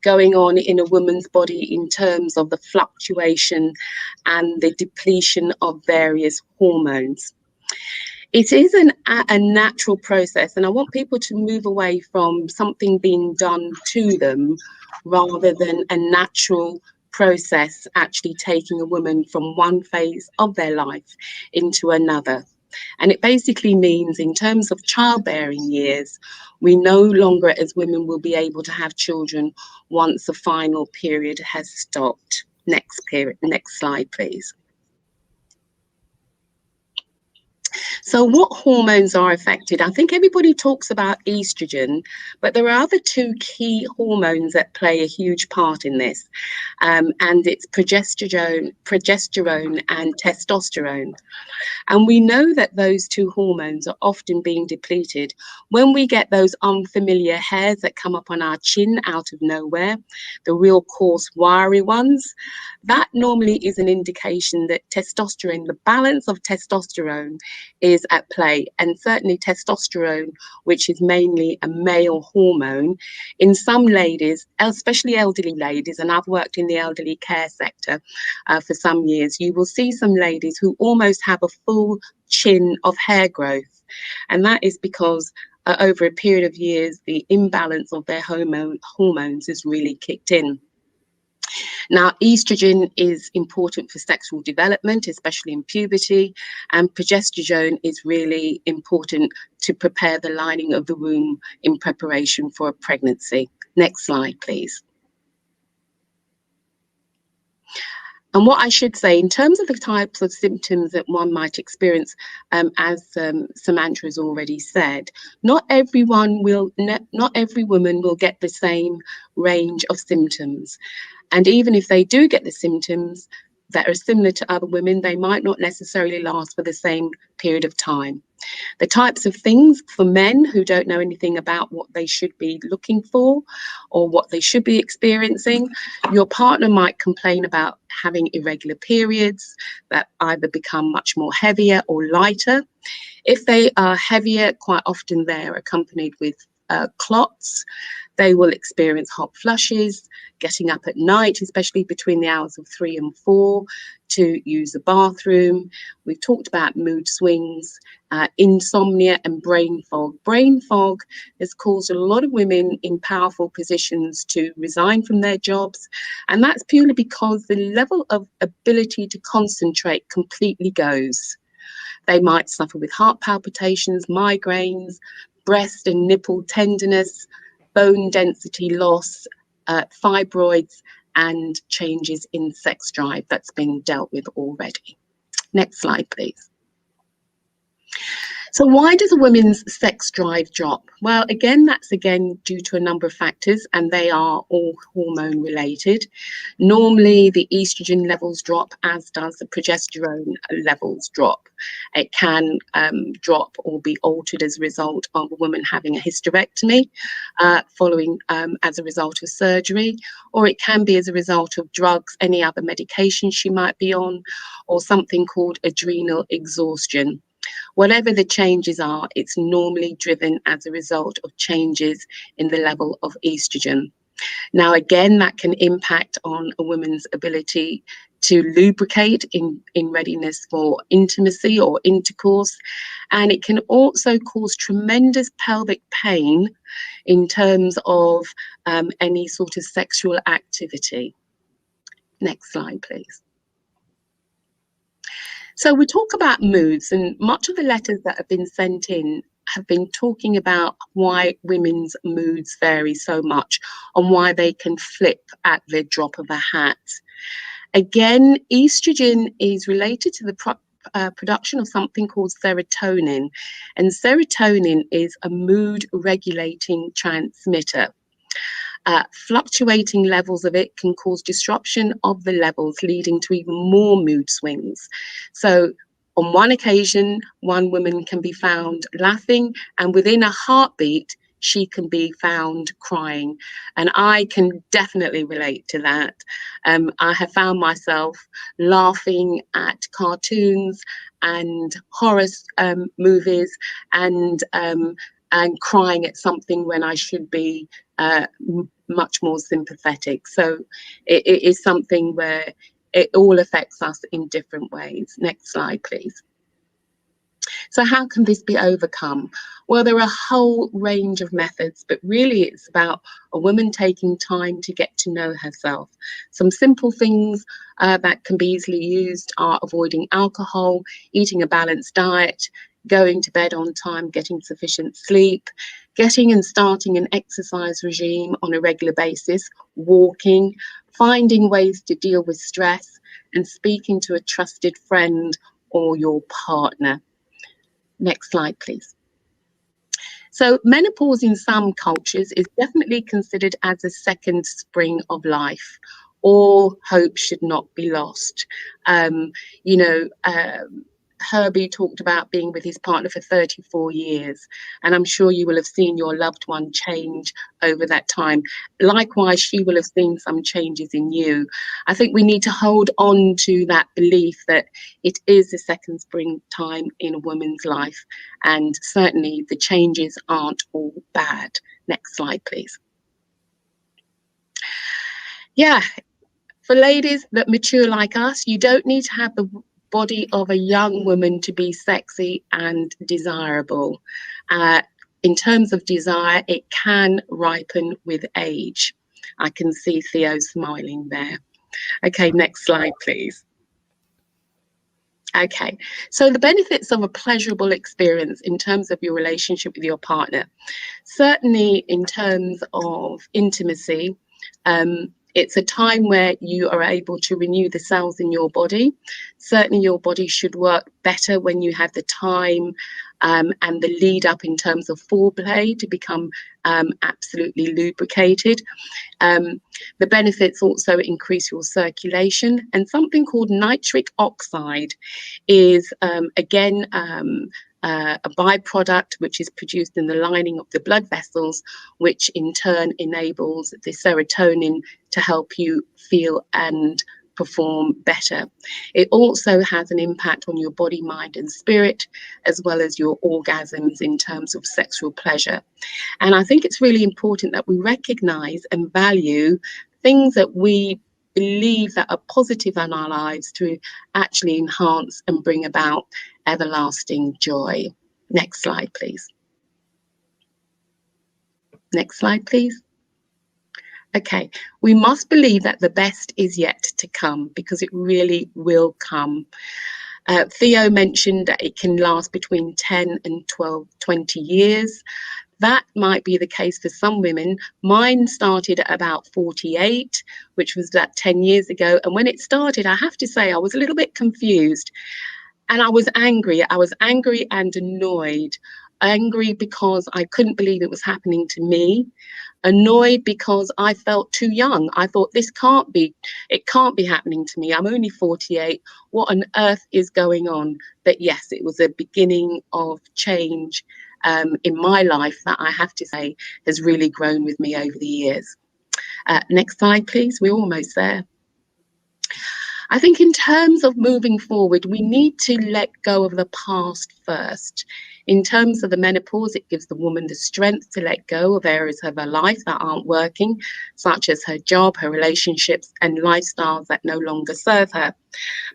[SPEAKER 6] going on in a woman's body in terms of the fluctuation and the depletion of various hormones. It is a natural process, and I want people to move away from something being done to them rather than a natural process actually taking a woman from one phase of their life into another. And it basically means in terms of childbearing years, we no longer as women will be able to have children once the final period has stopped. Next slide, please. So what hormones are affected? I think everybody talks about estrogen, but there are other 2 key hormones that play a huge part in this, and it's progesterone and testosterone. And we know that those 2 hormones are often being depleted when we get those unfamiliar hairs that come up on our chin out of nowhere, the real coarse, wiry ones. That normally is an indication that testosterone, the balance of testosterone, is at play. And certainly testosterone, which is mainly a male hormone, in some ladies, especially elderly ladies, and I've worked in the elderly care sector for some years, you will see some ladies who almost have a full chin of hair growth. And that is because over a period of years, the imbalance of their hormones is really kicked in. Now, estrogen is important for sexual development, especially in puberty, and progesterone is really important to prepare the lining of the womb in preparation for a pregnancy. Next slide, please. And what I should say, in terms of the types of symptoms that one might experience, as Samantha has already said, not every woman will get the same range of symptoms. And even if they do get the symptoms that are similar to other women, they might not necessarily last for the same period of time. The types of things for men who don't know anything about what they should be looking for or what they should be experiencing, your partner might complain about having irregular periods that either become much more heavier or lighter. If they are heavier, quite often they're accompanied with clots. They will experience hot flushes, getting up at night, especially between the hours of 3 and 4, to use the bathroom. We've talked about mood swings, insomnia and brain fog. Brain fog has caused a lot of women in powerful positions to resign from their jobs, and that's purely because the level of ability to concentrate completely goes. They might suffer with heart palpitations, migraines, breast and nipple tenderness, bone density loss, fibroids, and changes in sex drive that's been dealt with already. Next slide, please. So why does a woman's sex drive drop? Well, again, that's due to a number of factors, and they are all hormone related. Normally, the estrogen levels drop, as does the progesterone levels drop. It can drop or be altered as a result of a woman having a hysterectomy following as a result of surgery, or it can be as a result of drugs, any other medication she might be on, or something called adrenal exhaustion. Whatever the changes are, it's normally driven as a result of changes in the level of estrogen. Now, again, that can impact on a woman's ability to lubricate in readiness for intimacy or intercourse. And it can also cause tremendous pelvic pain in terms of any sort of sexual activity. Next slide, please. So we talk about moods, and much of the letters that have been sent in have been talking about why women's moods vary so much and why they can flip at the drop of a hat. Again, estrogen is related to the production of something called serotonin, and serotonin is a mood regulating transmitter. Fluctuating levels of it can cause disruption of the levels, leading to even more mood swings. So on one occasion, one woman can be found laughing, and within a heartbeat, she can be found crying. And I can definitely relate to that. I have found myself laughing at cartoons and horror movies and crying at something when I should be much more sympathetic. So it is something where it all affects us in different ways. Next slide, please. So how can this be overcome? Well, there are a whole range of methods, but really it's about a woman taking time to get to know herself. Some simple things that can be easily used are avoiding alcohol, eating a balanced diet, going to bed on time, getting sufficient sleep, getting and starting an exercise regime on a regular basis, walking, finding ways to deal with stress, and speaking to a trusted friend or your partner. Next slide, please. So menopause in some cultures is definitely considered as a second spring of life. All hope should not be lost. Herbie talked about being with his partner for 34 years, and I'm sure you will have seen your loved one change over that time. Likewise, she will have seen some changes in you. I think we need to hold on to that belief that it is a second spring time in a woman's life, and certainly the changes aren't all bad. Next slide, please. Yeah, for ladies that mature like us, you don't need to have the body of a young woman to be sexy and desirable. In terms of desire, it can ripen with age. I can see Theo smiling there. Okay, next slide, please. Okay, so the benefits of a pleasurable experience in terms of your relationship with your partner. Certainly in terms of intimacy, it's a time where you are able to renew the cells in your body. Certainly your body should work better when you have the time and the lead up in terms of foreplay to become absolutely lubricated. The benefits also increase your circulation, and something called nitric oxide is again a byproduct which is produced in the lining of the blood vessels, which in turn enables the serotonin to help you feel and perform better. It also has an impact on your body, mind and spirit, as well as your orgasms in terms of sexual pleasure. And I think it's really important that we recognize and value things that we believe that are positive in our lives to actually enhance and bring about everlasting joy. Next slide, please. Next slide, please. Okay, we must believe that the best is yet to come, because it really will come. Theo mentioned that it can last between 10 and 20 years. That might be the case for some women. Mine started at about 48, which was about 10 years ago. And when it started, I have to say, I was a little bit confused. And I was angry. I was angry and annoyed. Angry because I couldn't believe it was happening to me. Annoyed because I felt too young. I thought it can't be happening to me. I'm only 48. What on earth is going on? But yes, it was a beginning of change in my life that I have to say has really grown with me over the years. Next slide, please. We're almost there. I think in terms of moving forward, we need to let go of the past first. In terms of the menopause, it gives the woman the strength to let go of areas of her life that aren't working, such as her job, her relationships, and lifestyles that no longer serve her.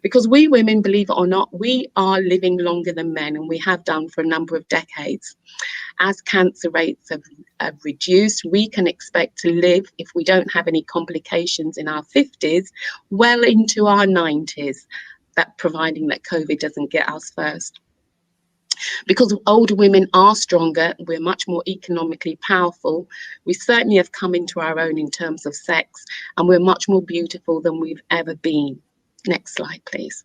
[SPEAKER 6] Because we women, believe it or not, we are living longer than men, and we have done for a number of decades. As cancer rates have reduced, we can expect to live, if we don't have any complications in our 50s, well into our 90s, that providing that COVID doesn't get us first. Because older women are stronger, we're much more economically powerful. We certainly have come into our own in terms of sex, and we're much more beautiful than we've ever been. Next slide, please.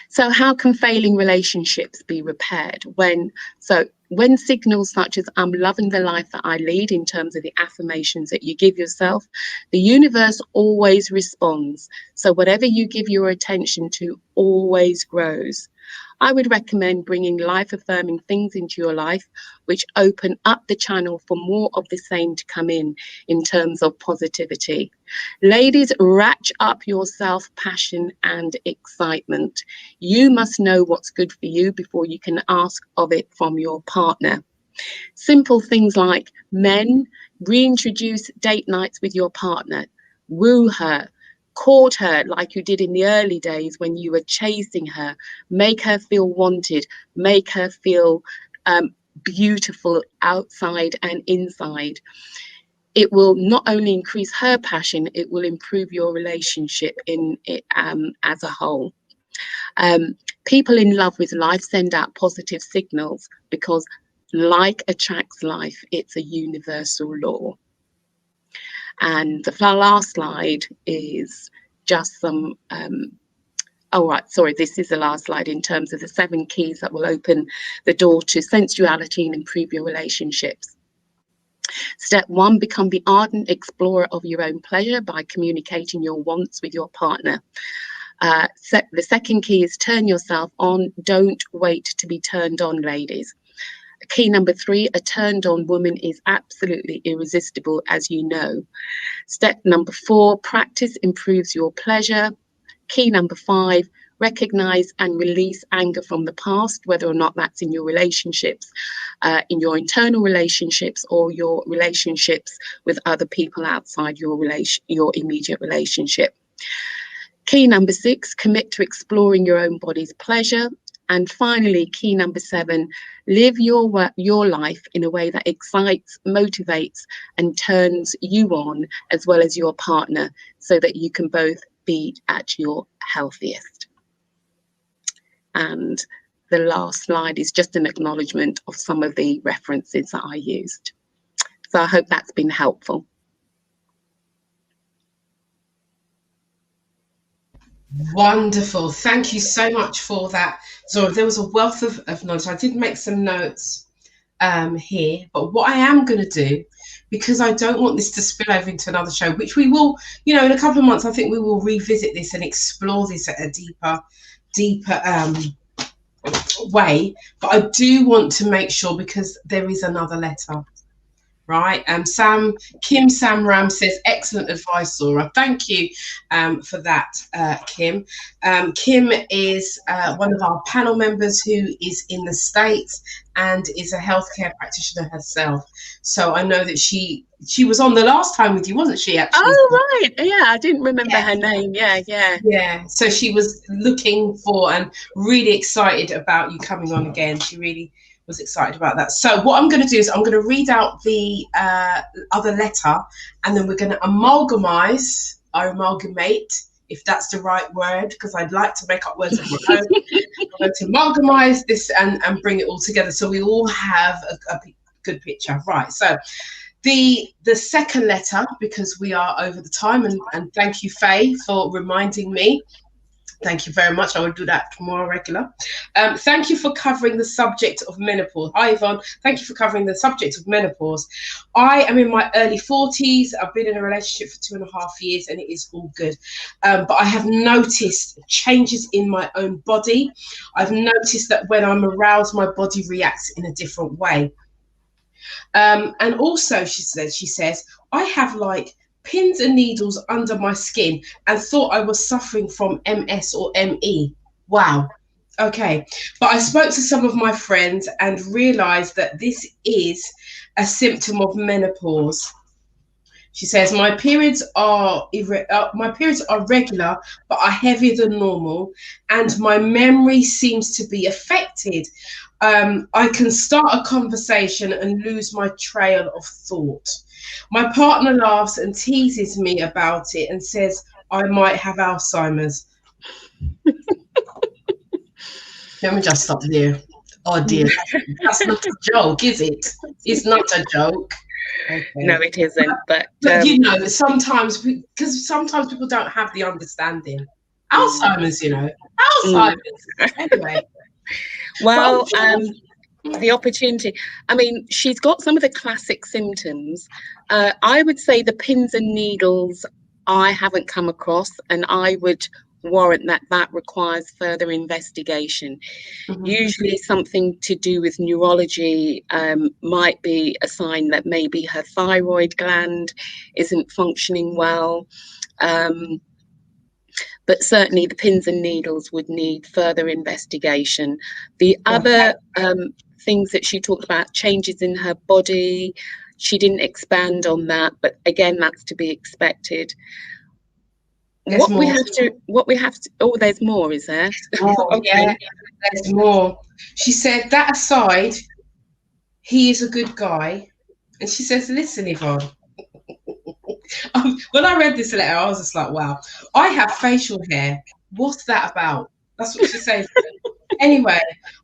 [SPEAKER 6] So how can failing relationships be repaired? When signals such as I'm loving the life that I lead, in terms of the affirmations that you give yourself, the universe always responds. So whatever you give your attention to always grows. I would recommend bringing life-affirming things into your life, which open up the channel for more of the same to come in terms of positivity. Ladies, ratchet up your self-passion and excitement. You must know what's good for you before you can ask of it from your partner. Simple things like men, reintroduce date nights with your partner, woo her, court her like you did in the early days when you were chasing her, make her feel wanted, make her feel beautiful outside and inside. It will not only increase her passion, it will improve your relationship as a whole. People in love with life send out positive signals because like attracts like. It's a universal law. And the last slide is just some, this is the last slide in terms of the 7 keys that will open the door to sensuality and improve your relationships. Step 1, become the ardent explorer of your own pleasure by communicating your wants with your partner. The second key is turn yourself on. Don't wait to be turned on, ladies. Key number 3, a turned on woman is absolutely irresistible, as you know. Step number 4, practice improves your pleasure. Key number 5, recognize and release anger from the past, whether or not that's in your relationships, in your internal relationships, or your relationships with other people outside your immediate relationship. Key number 6, commit to exploring your own body's pleasure. And finally, key number 7, live your life in a way that excites, motivates, and turns you on, as well as your partner, so that you can both be at your healthiest. And the last slide is just an acknowledgement of some of the references that I used. So I hope that's been helpful.
[SPEAKER 10] Wonderful. Thank you so much for that, Zora. There was a wealth of knowledge. I did make some notes here, but what I am going to do, because I don't want this to spill over into another show, which we will, in a couple of months, I think we will revisit this and explore this at a deeper way. But I do want to make sure, because there is another letter. Right, Kim Sam Ram says, excellent advice, Zora. Thank you for that, Kim. Kim is one of our panel members who is in the States and is a healthcare practitioner herself. So I know that she was on the last time with you, wasn't she, actually?
[SPEAKER 6] Oh, right. Yeah, I didn't remember her name. Yeah.
[SPEAKER 10] So she was looking for and really excited about you coming on again. She really was excited about that. So what I'm going to do is I'm going to read out the other letter, and then we're going to amalgamate, if that's the right word, because I'd like to make up words of my own. I'm going to amalgamate this and bring it all together so we all have a good picture. Right, so the second letter, because we are over the time, and thank you, Faye, for reminding me. Thank you very much. I will do that tomorrow regular. Thank you for covering the subject of menopause. Hi, Yvonne. Thank you for covering the subject of menopause. I am in my early 40s. I've been in a relationship for 2.5 years and it is all good. But I have noticed changes in my own body. I've noticed that when I'm aroused, my body reacts in a different way. And also, she says, I have like pins and needles under my skin and thought I was suffering from MS or ME. Wow. Okay. But I spoke to some of my friends and realized that this is a symptom of menopause. She says, my periods are regular, but are heavier than normal, and my memory seems to be affected. I can start a conversation and lose my trail of thought. My partner laughs and teases me about it and says I might have Alzheimer's. Let me just stop there. Oh dear, that's not a joke, is it? It's not a joke. Okay.
[SPEAKER 6] No, it isn't. But
[SPEAKER 10] you know, sometimes people don't have the understanding. Alzheimer's, you know, Alzheimer's. Anyway.
[SPEAKER 6] Well, the opportunity. I mean, she's got some of the classic symptoms. I would say the pins and needles I haven't come across, and I would warrant that requires further investigation. Mm-hmm. Usually something to do with neurology might be a sign that maybe her thyroid gland isn't functioning well. But certainly the pins and needles would need further investigation. The other things that she talked about, changes in her body, she didn't expand on that, but again, that's to be expected. What we have to, oh, there's more, is there?
[SPEAKER 10] Oh, okay. Yeah, there's more. She said, that aside, he is a good guy. And she says, listen, Yvonne, when I read this letter, I was just like, wow, I have facial hair. What's that about? That's what she says. Anyway,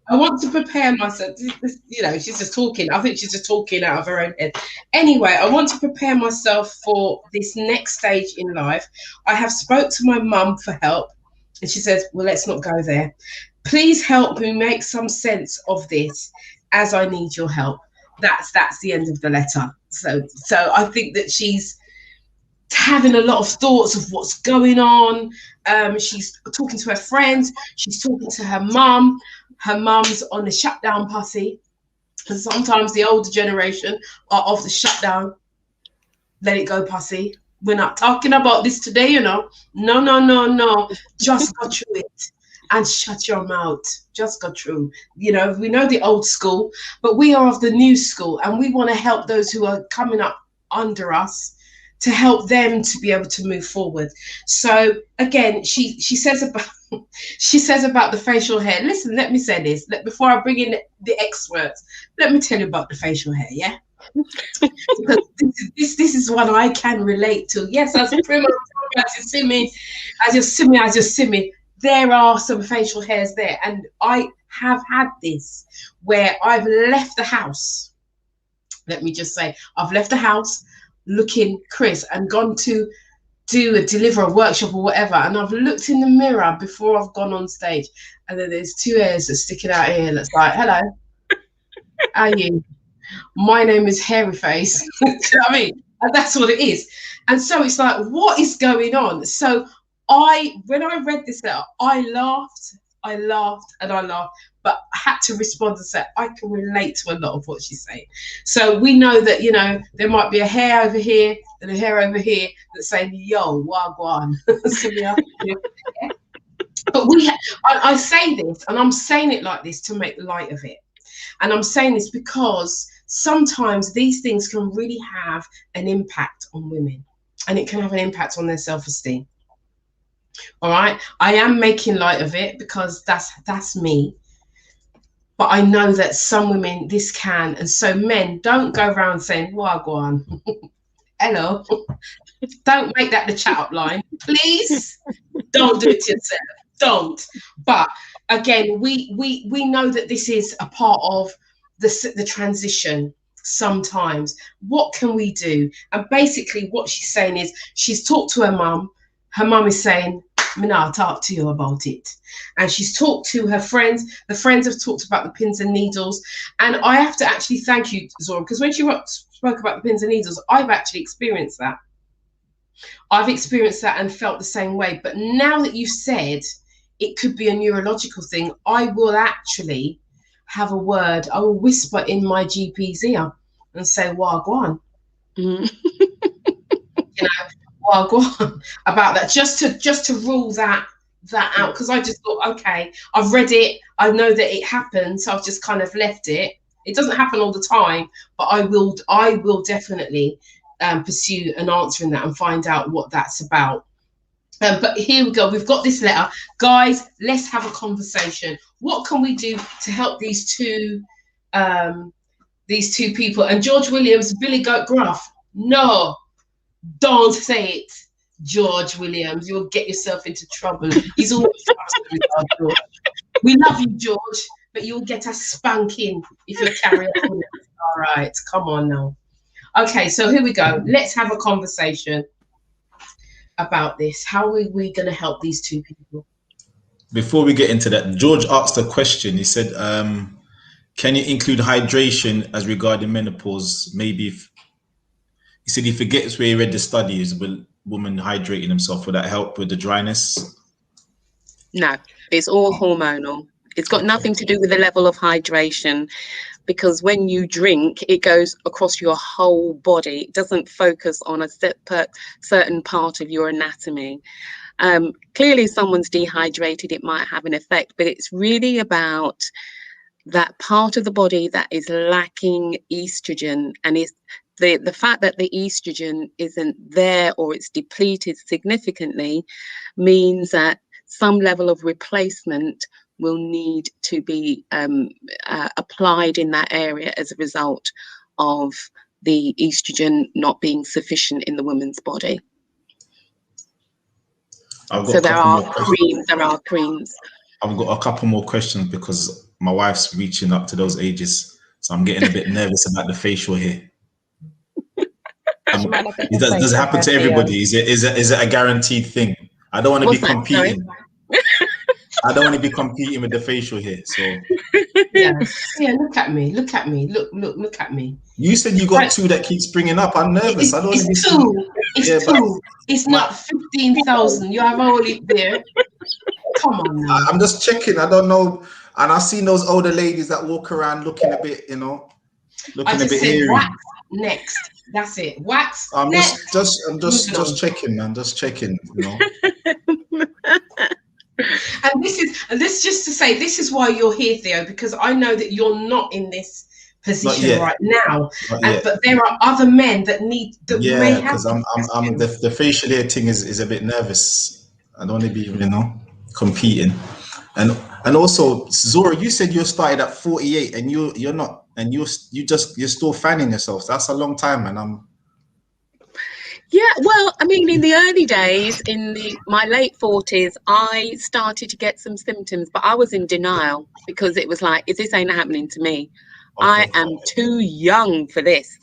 [SPEAKER 10] I want to prepare myself. You know, she's just talking. I think she's just talking out of her own head. Anyway, I want to prepare myself for this next stage in life. I have spoke to my mum for help. And she says, well, let's not go there. Please help me make some sense of this as I need your help. That's the end of the letter. So I think that she's having a lot of thoughts of what's going on. She's talking to her friends. She's talking to her mum. Her mum's on the shutdown pussy. And sometimes the older generation are of the shutdown, let it go pussy. We're not talking about this today, you know. No. Just go through it and shut your mouth. Just go through. You know, we know the old school, but we are of the new school, and we want to help those who are coming up under us, to help them to be able to move forward. So again, she says about the facial hair. Listen, let me say this. Before I bring in the experts, let me tell you about the facial hair, yeah? Because this is what I can relate to. Yes, as prima, as you see me, there are some facial hairs there. And I have had this where I've left the house. Let me just say, I've left the house looking Chris and gone to deliver a workshop or whatever, and I've looked in the mirror before I've gone on stage, and then there's two hairs that's sticking out here that's like, hello, how are you? My name is Hairy Face. Do you know what I mean? And that's what it is. And so it's like, what is going on? So when I read this out, I laughed, but I had to respond and say, I can relate to a lot of what she's saying. So we know that, you know, there might be a hair over here and a hair over here that's saying, yo, wagwan. But I say this, and I'm saying it like this to make light of it. And I'm saying this because sometimes these things can really have an impact on women, and it can have an impact on their self-esteem. All right, I am making light of it because that's me. But I know that some women, this can. And so men, don't go around saying, wagwan, hello. Don't make that the chat up line. Please don't do it to yourself. Don't. But again, we know that this is a part of the transition sometimes. What can we do? And basically what she's saying is she's talked to her mum. Her mum is saying, I'll talk to you about it. And she's talked to her friends. The friends have talked about the pins and needles. And I have to actually thank you, Zora, because when she spoke about the pins and needles, I've actually experienced that. I've experienced that and felt the same way. But now that you've said it could be a neurological thing, I will actually have a word. I will whisper in my GP's ear and say, Wagwan. You know, Wagwan about that, just to rule that out, because I just thought, okay, I've read it, I know that it happens, so I've just kind of left it. It doesn't happen all the time, but I will definitely pursue an answer in that and find out what that's about. But here we go. We've got this letter. Guys, let's have a conversation. What can we do to help these two people? And George Williams, Billy Goat Gruff. No, don't say it, George Williams. You'll get yourself into trouble. He's always frustrated with George. We love you, George, but you'll get a spanking if you carry on. All right, come on now. Okay, so here we go. Let's have a conversation about this. How are we going to help these two people?
[SPEAKER 8] Before we get into that, George asked a question. He said, can you include hydration as regarding menopause? Maybe he said he forgets where he read the studies, but women hydrating themselves, would that help with the dryness?
[SPEAKER 6] No, it's all hormonal. It's got nothing to do with the level of hydration, because when you drink, it goes across your whole body. It doesn't focus on a certain part of your anatomy. Clearly, if someone's dehydrated, it might have an effect, but it's really about that part of the body that is lacking estrogen, and it's the fact that the estrogen isn't there or it's depleted significantly means that some level of replacement will need to be applied in that area as a result of the estrogen not being sufficient in the woman's body. So there are creams.
[SPEAKER 8] I've got a couple more questions because my wife's reaching up to those ages, so I'm getting a bit nervous about the facial hair. Does it happen to everybody? Is it a guaranteed thing? I don't want to be competing. I don't want to be competing with the facial hair. So
[SPEAKER 10] yeah, look at me. Look at me. Look at me.
[SPEAKER 8] You said you got two that keep springing up. I'm nervous. I don't want to be
[SPEAKER 10] two. It's two. It's not 15,000. You have all it there. Come on now.
[SPEAKER 8] I'm just checking. I don't know. And I've seen those older ladies that walk around looking a bit, looking a bit hairy.
[SPEAKER 10] Wax next. That's it. Wax.
[SPEAKER 8] I'm
[SPEAKER 10] next.
[SPEAKER 8] just checking, man. Just checking,
[SPEAKER 10] And this just to say, this is why you're here, Theo, because I know that you're not in this position right now. But there are other men that may have.
[SPEAKER 8] Because I'm the facial hair thing is a bit nervous. I don't want to be, competing. And also, Zora, you said you started at 48 and you're not, and you're still fanning yourself. That's a long time, and
[SPEAKER 6] Yeah, well, I mean, in the early days, in my late 40s, I started to get some symptoms, but I was in denial because it was like, this ain't happening to me. Okay. I am too young for this.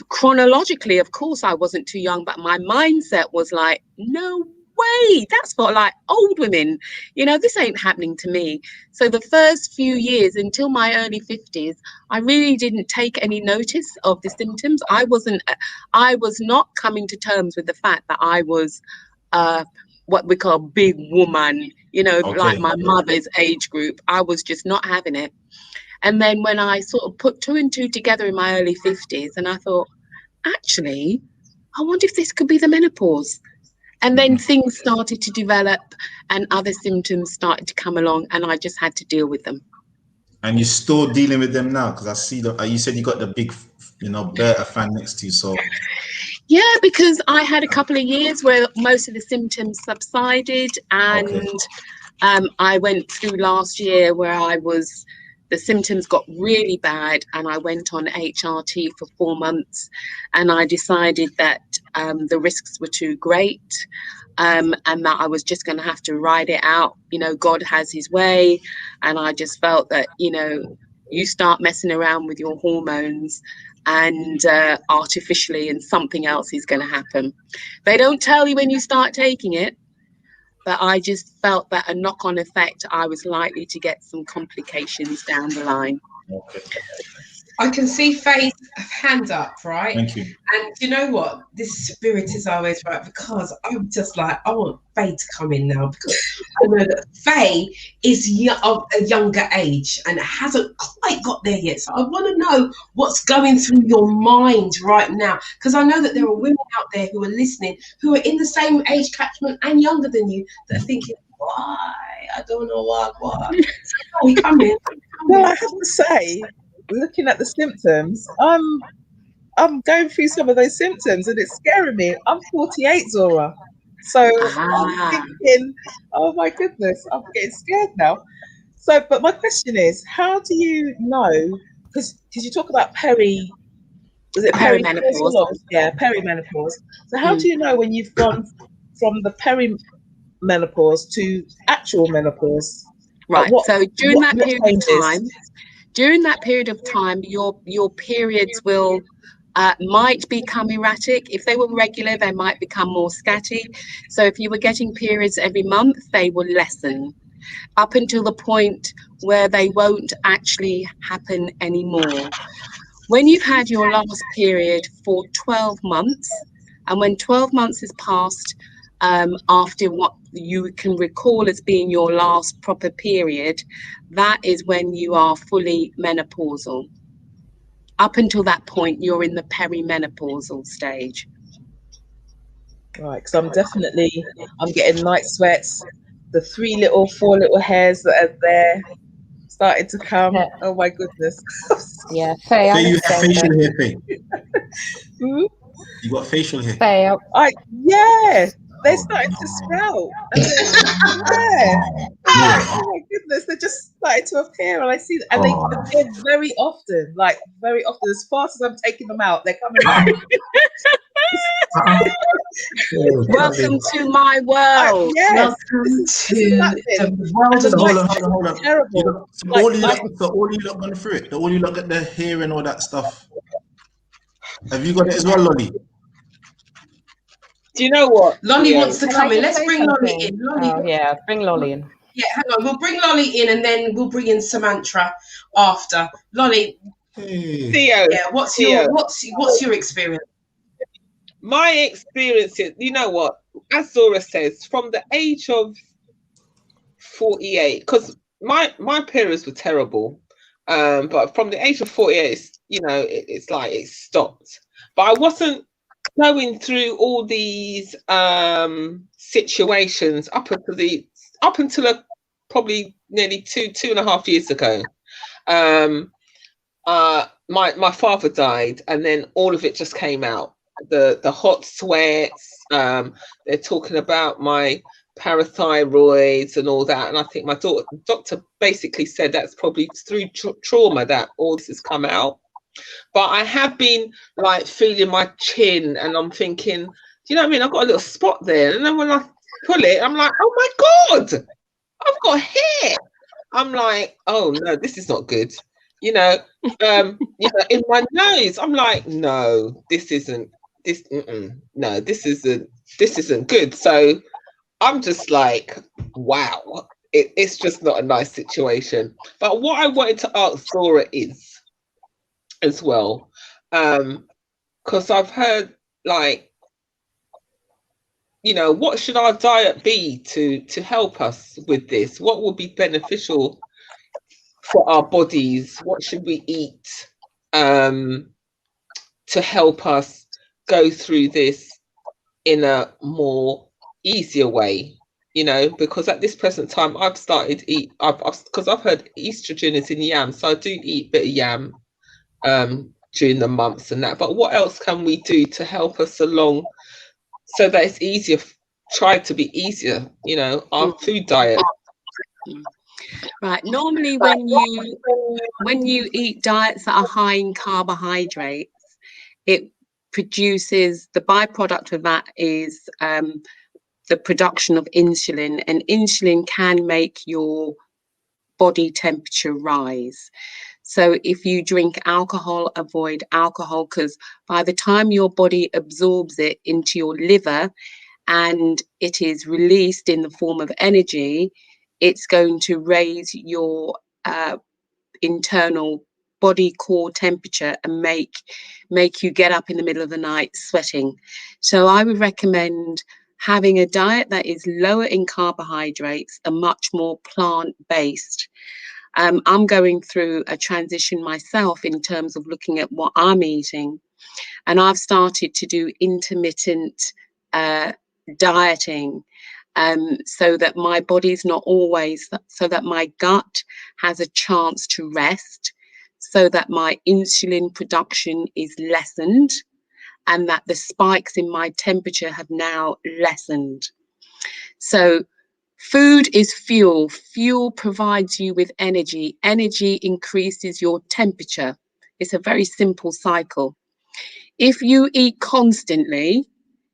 [SPEAKER 6] Chronologically, of course, I wasn't too young, but my mindset was like, no way, that's for like old women. This ain't happening to me. So the first few years until my early 50s, I really didn't take any notice of the symptoms. I was not coming to terms with the fact that I was what we call big woman, like my mother's age group. I was just not having it. And then when I sort of put two and two together in my early 50s, and I thought, actually, I wonder if this could be the menopause. And then things started to develop and other symptoms started to come along, and I just had to deal with them.
[SPEAKER 8] And you're still dealing with them now? Because I see you said you got the big, better fan next to you. So
[SPEAKER 6] yeah, because I had a couple of years where most of the symptoms subsided, and I went through last year where the symptoms got really bad, and I went on HRT for 4 months, and I decided that the risks were too great, and that I was just going to have to ride it out. God has his way, and I just felt that, you start messing around with your hormones and artificially, and something else is going to happen. They don't tell you when you start taking it, but I just felt that a knock-on effect, I was likely to get some complications down the line.
[SPEAKER 8] Okay.
[SPEAKER 10] I can see Faye's hand up, right?
[SPEAKER 8] Thank you.
[SPEAKER 10] And you know what? This spirit is always right, because I'm just like, I want Faye to come in now, because I know that Faye is of a younger age and hasn't quite got there yet. So I want to know what's going through your mind right now, because I know that there are women out there who are listening who are in the same age catchment and younger than you that are thinking, why? I don't know why. So Faye, come in.
[SPEAKER 5] Well, I have to say, looking at the symptoms, I'm going through some of those symptoms and it's scaring me. I'm 48, Zora. So I'm thinking, oh my goodness, I'm getting scared now. So, but my question is, how do you know, because you talk about perimenopause? Yeah, perimenopause. So how do you know when you've gone from the perimenopause to actual menopause?
[SPEAKER 6] Right, so during that period of time, your periods will might become erratic. If they were regular, they might become more scatty. So if you were getting periods every month, they will lessen up until the point where they won't actually happen anymore. When you've had your last period for 12 months, and when 12 months is passed, after what you can recall as being your last proper period, that is when you are fully menopausal. Up until that point, you're in the perimenopausal stage.
[SPEAKER 5] Right, because I'm getting night sweats, the 4 little hairs that are there starting to come. Yeah. Oh my goodness.
[SPEAKER 12] Yeah, Faye,
[SPEAKER 8] you have facial hair, Faye. You got facial hair.
[SPEAKER 12] Faye,
[SPEAKER 5] yeah. They're starting to sprout. And oh my goodness, they're just starting to appear, and I see that, and they appear very often, as fast as I'm taking them out, they're coming out.
[SPEAKER 6] Welcome to my world.
[SPEAKER 10] Welcome to the world of
[SPEAKER 8] hold on. Terrible. So all you lot gone through it. All you lot get the hair and all that stuff. Have you got it as well, Lolly?
[SPEAKER 9] Do you know what?
[SPEAKER 10] Lolly wants to come in. Let's bring Lolly in.
[SPEAKER 12] Yeah, bring Lolly in.
[SPEAKER 10] Yeah, hang on. We'll bring Lolly in, and then we'll bring in Samantha after. Lolly,
[SPEAKER 9] Theo.
[SPEAKER 10] Yeah, what's your experience?
[SPEAKER 9] My experience is, you know what? As Zora says, from the age of 48, because my periods were terrible, but from the age of 48, it's like it stopped. But I wasn't going through all these situations up until probably nearly 2.5 years ago. My father died, and then all of it just came out. The hot sweats. They're talking about my parathyroids and all that, and I think my doctor basically said that's probably through trauma that all this has come out. But I have been like feeling my chin, and I'm thinking, do you know what I mean? I've got a little spot there, and then when I pull it, I'm like, oh my God, I've got hair. I'm like, oh no, this is not good. In my nose, I'm like, no, this isn't good. So I'm just like, wow, it's just not a nice situation. But what I wanted to ask Zora is, as well, because I've heard, like, what should our diet be to help us with this? What will be beneficial for our bodies? What should we eat to help us go through this in a more easier way? Because at this present time, I've started to eat, because I've heard estrogen is in yam, so I do eat a bit of yam during the months and that. But what else can we do to help us along so that it's easier, try to be easier, our food diet?
[SPEAKER 6] Right. Normally when you eat diets that are high in carbohydrates, it produces, the byproduct of that is the production of insulin, and insulin can make your body temperature rise. So if you drink alcohol, avoid alcohol, because by the time your body absorbs it into your liver and it is released in the form of energy, it's going to raise your internal body core temperature and make you get up in the middle of the night sweating. So I would recommend having a diet that is lower in carbohydrates and much more plant-based. I'm going through a transition myself in terms of looking at what I'm eating, and I've started to do intermittent dieting, so that my body's not always, so that my gut has a chance to rest, so that my insulin production is lessened, and that the spikes in my temperature have now lessened. So food is fuel. Fuel provides you with energy. Energy increases your temperature. It's a very simple cycle. If you eat constantly,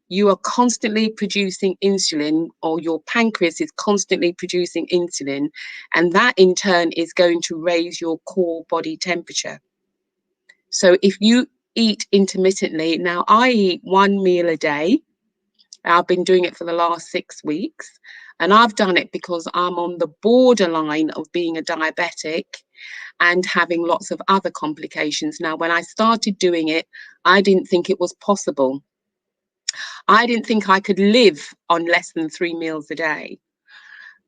[SPEAKER 6] you are constantly producing insulin, or your pancreas is constantly producing insulin, and that in turn is going to raise your core body temperature. So if you eat intermittently, now I eat 1 meal a day. I've been doing it for the last 6 weeks, and I've done it because I'm on the borderline of being a diabetic and having lots of other complications. Now, when I started doing it, I didn't think it was possible. I didn't think I could live on less than 3 meals a day.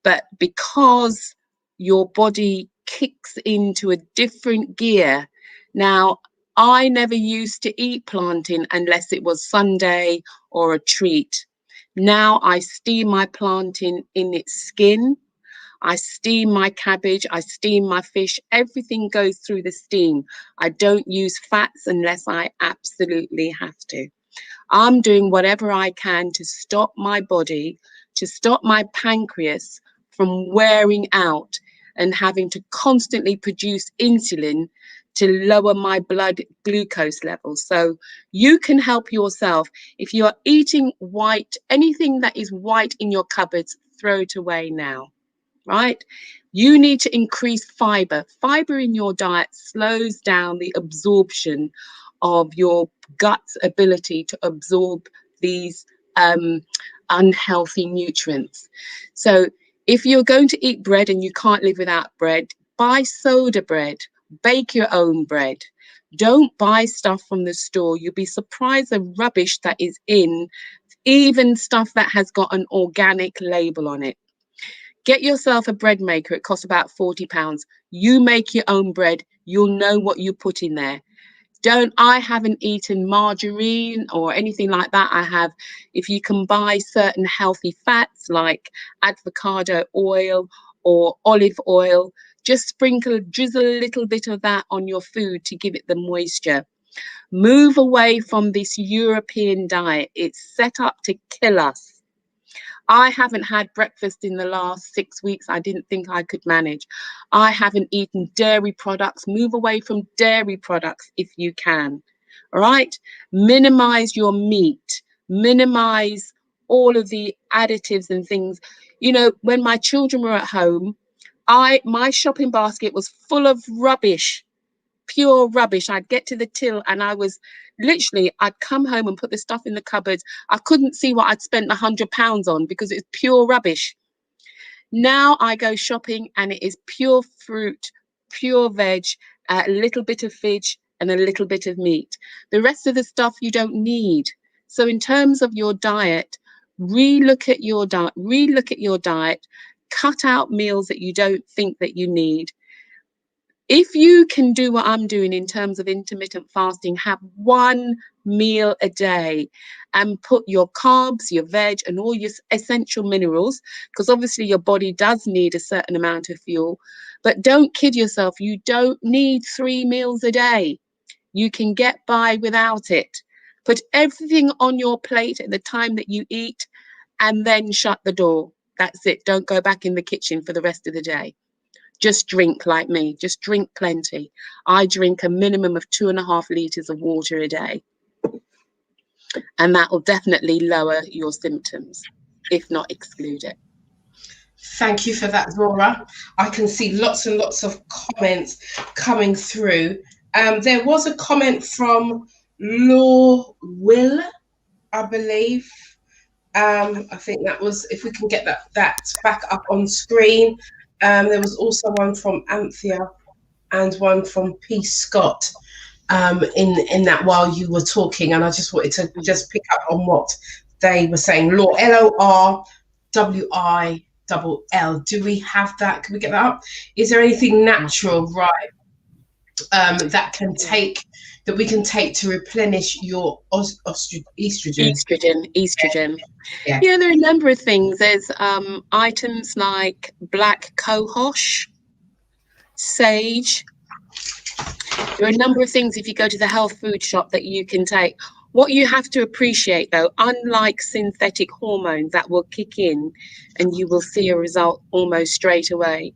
[SPEAKER 6] But because your body kicks into a different gear, now I never used to eat plantain unless it was Sunday or a treat. Now I steam my plantain in its skin. I steam my cabbage, I steam my fish, everything goes through the steam. I don't use fats unless I absolutely have to. I'm doing whatever I can to stop my body, to stop my pancreas from wearing out and having to constantly produce insulin to lower my blood glucose levels. So you can help yourself. If you are eating white, anything that is white in your cupboards, throw it away now, right? You need to increase fiber. Fiber in your diet slows down the absorption of your gut's ability to absorb these unhealthy nutrients. So if you're going to eat bread and you can't live without bread, buy soda bread, bake your own bread. Don't buy stuff from the store. You'll be surprised the rubbish that is in, even stuff that has got an organic label on it. Get yourself a bread maker. It costs about £40. You make your own bread. You'll know what you put in there. I haven't eaten margarine or anything like that. I have, if you can buy certain healthy fats like avocado oil or olive oil, just drizzle a little bit of that on your food to give it the moisture. Move away from this European diet. It's set up to kill us. I haven't had breakfast in the last 6 weeks. I didn't think I could manage. I haven't eaten dairy products. Move away from dairy products if you can. All right? Minimize your meat. Minimize all of the additives and things. You know, when my children were at home, my shopping basket was full of rubbish. Pure rubbish. I'd get to the till and I'd come home and put the stuff in the cupboards. I couldn't see what I'd spent £100 on because it's pure rubbish. Now I go shopping and it is pure fruit, pure veg, a little bit of fish and a little bit of meat. The rest of the stuff you don't need. So in terms of your diet, relook at your diet, cut out meals that you don't think that you need. If you can do what I'm doing in terms of intermittent fasting, have 1 meal a day and put your carbs, your veg and all your essential minerals, because obviously your body does need a certain amount of fuel, but don't kid yourself. You don't need 3 meals a day. You can get by without it. Put everything on your plate at the time that you eat and then shut the door. That's it. Don't go back in the kitchen for the rest of the day. Just drink like me. Just drink plenty. I drink a minimum of 2.5 litres of water a day. And that will definitely lower your symptoms, if not exclude it.
[SPEAKER 10] Thank you for that, Zora. I can see lots and lots of comments coming through. There was a comment from Law Will, I believe. I think that was, if we can get that back up on screen. There was also one from Anthea and one from P. Scott in that while you were talking, and I just wanted to just pick up on what they were saying. Law, LORWILL. Do we have that? Can we get that up? Is there anything natural, right, that we can take to replenish your estrogen?
[SPEAKER 6] Estrogen.
[SPEAKER 10] Yeah.
[SPEAKER 6] Yeah, there are a number of things. There's items like black cohosh, sage. There are a number of things if you go to the health food shop that you can take. What you have to appreciate, though, unlike synthetic hormones that will kick in and you will see a result almost straight away,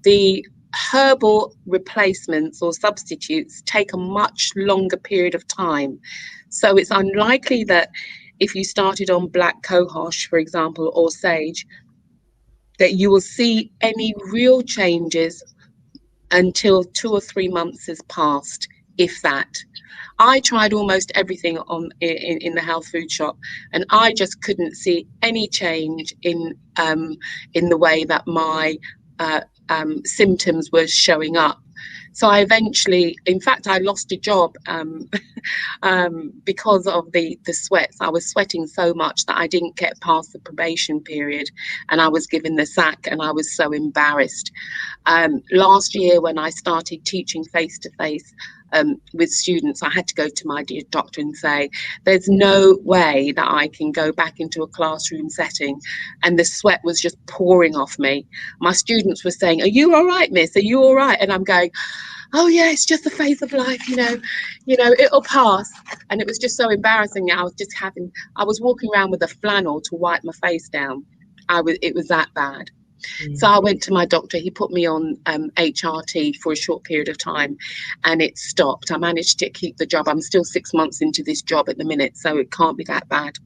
[SPEAKER 6] the herbal replacements or substitutes take a much longer period of time. So it's unlikely that if you started on black cohosh, for example, or sage, that you will see any real changes until 2 or 3 months has passed, if that. I tried almost everything in the health food shop, and I just couldn't see any change in the way that my symptoms were showing up. So I eventually, in fact, I lost a job because of the sweats. I was sweating so much that I didn't get past the probation period, and I was given the sack, and I was so embarrassed. Last year, when I started teaching face-to-face with students, I had to go to my dear doctor and say, there's no way that I can go back into a classroom setting. And the sweat was just pouring off me. My students were saying, are you all right, miss? Are you all right? And I'm going, oh yeah, it's just a phase of life, you know, it'll pass. And it was just so embarrassing. I was walking around with a flannel to wipe my face down. It was that bad. So I went to my doctor. He put me on HRT for a short period of time, and it stopped. I managed to keep the job. I'm still 6 months into this job at the minute, so it can't be that bad.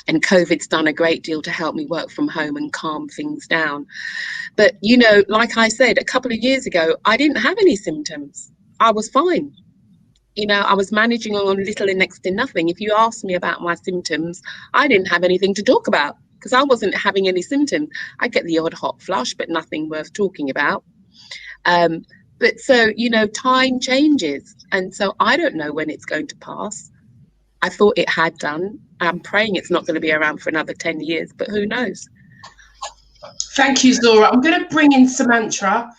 [SPEAKER 6] And COVID's done a great deal to help me work from home and calm things down. But, like I said, a couple of years ago, I didn't have any symptoms. I was fine. I was managing on little and next to nothing. If you asked me about my symptoms, I didn't have anything to talk about, because I wasn't having any symptoms. I get the odd hot flush, but nothing worth talking about. But so, time changes. And so I don't know when it's going to pass. I thought it had done. I'm praying it's not going to be around for another 10 years, but who knows?
[SPEAKER 10] Thank you, Zora. I'm going to bring in Samantha,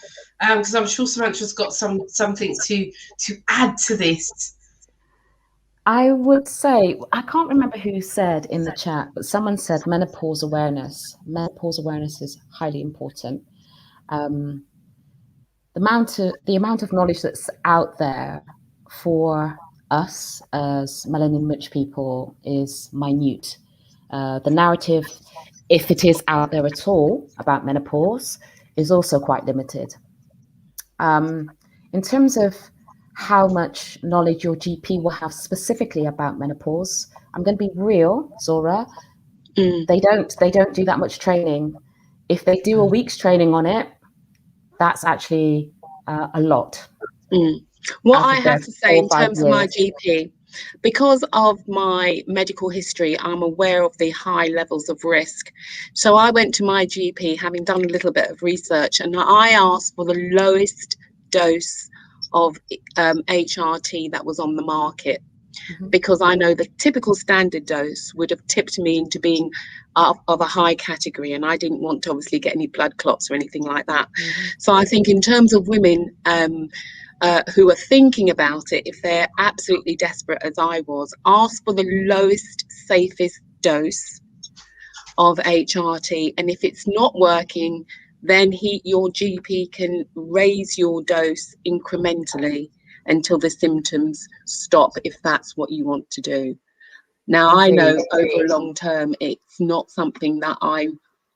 [SPEAKER 10] because I'm sure Samantha's got something to add to this.
[SPEAKER 12] I would say, I can't remember who said in the chat, but someone said menopause awareness. Menopause awareness is highly important. The amount of knowledge that's out there for us as melanin-rich people is minute. The narrative, if it is out there at all about menopause, is also quite limited. In terms of how much knowledge your GP will have specifically about menopause, I'm going to be real, Zora. They don't do that much training. If they do a week's training on it, that's actually a lot.
[SPEAKER 6] What I have to say in terms of my GP, because of my medical history, I'm aware of the high levels of risk. So I went to my GP, having done a little bit of research, and I asked for the lowest dose of HRT that was on the market, because I know the typical standard dose would have tipped me into being of a high category, and I didn't want to obviously get any blood clots or anything like that. So I think in terms of women who are thinking about it, if they're absolutely desperate as I was, ask for the lowest, safest dose of HRT, and if it's not working, then your GP can raise your dose incrementally until the symptoms stop, if that's what you want to do. Now, I know over a long term, it's not something that I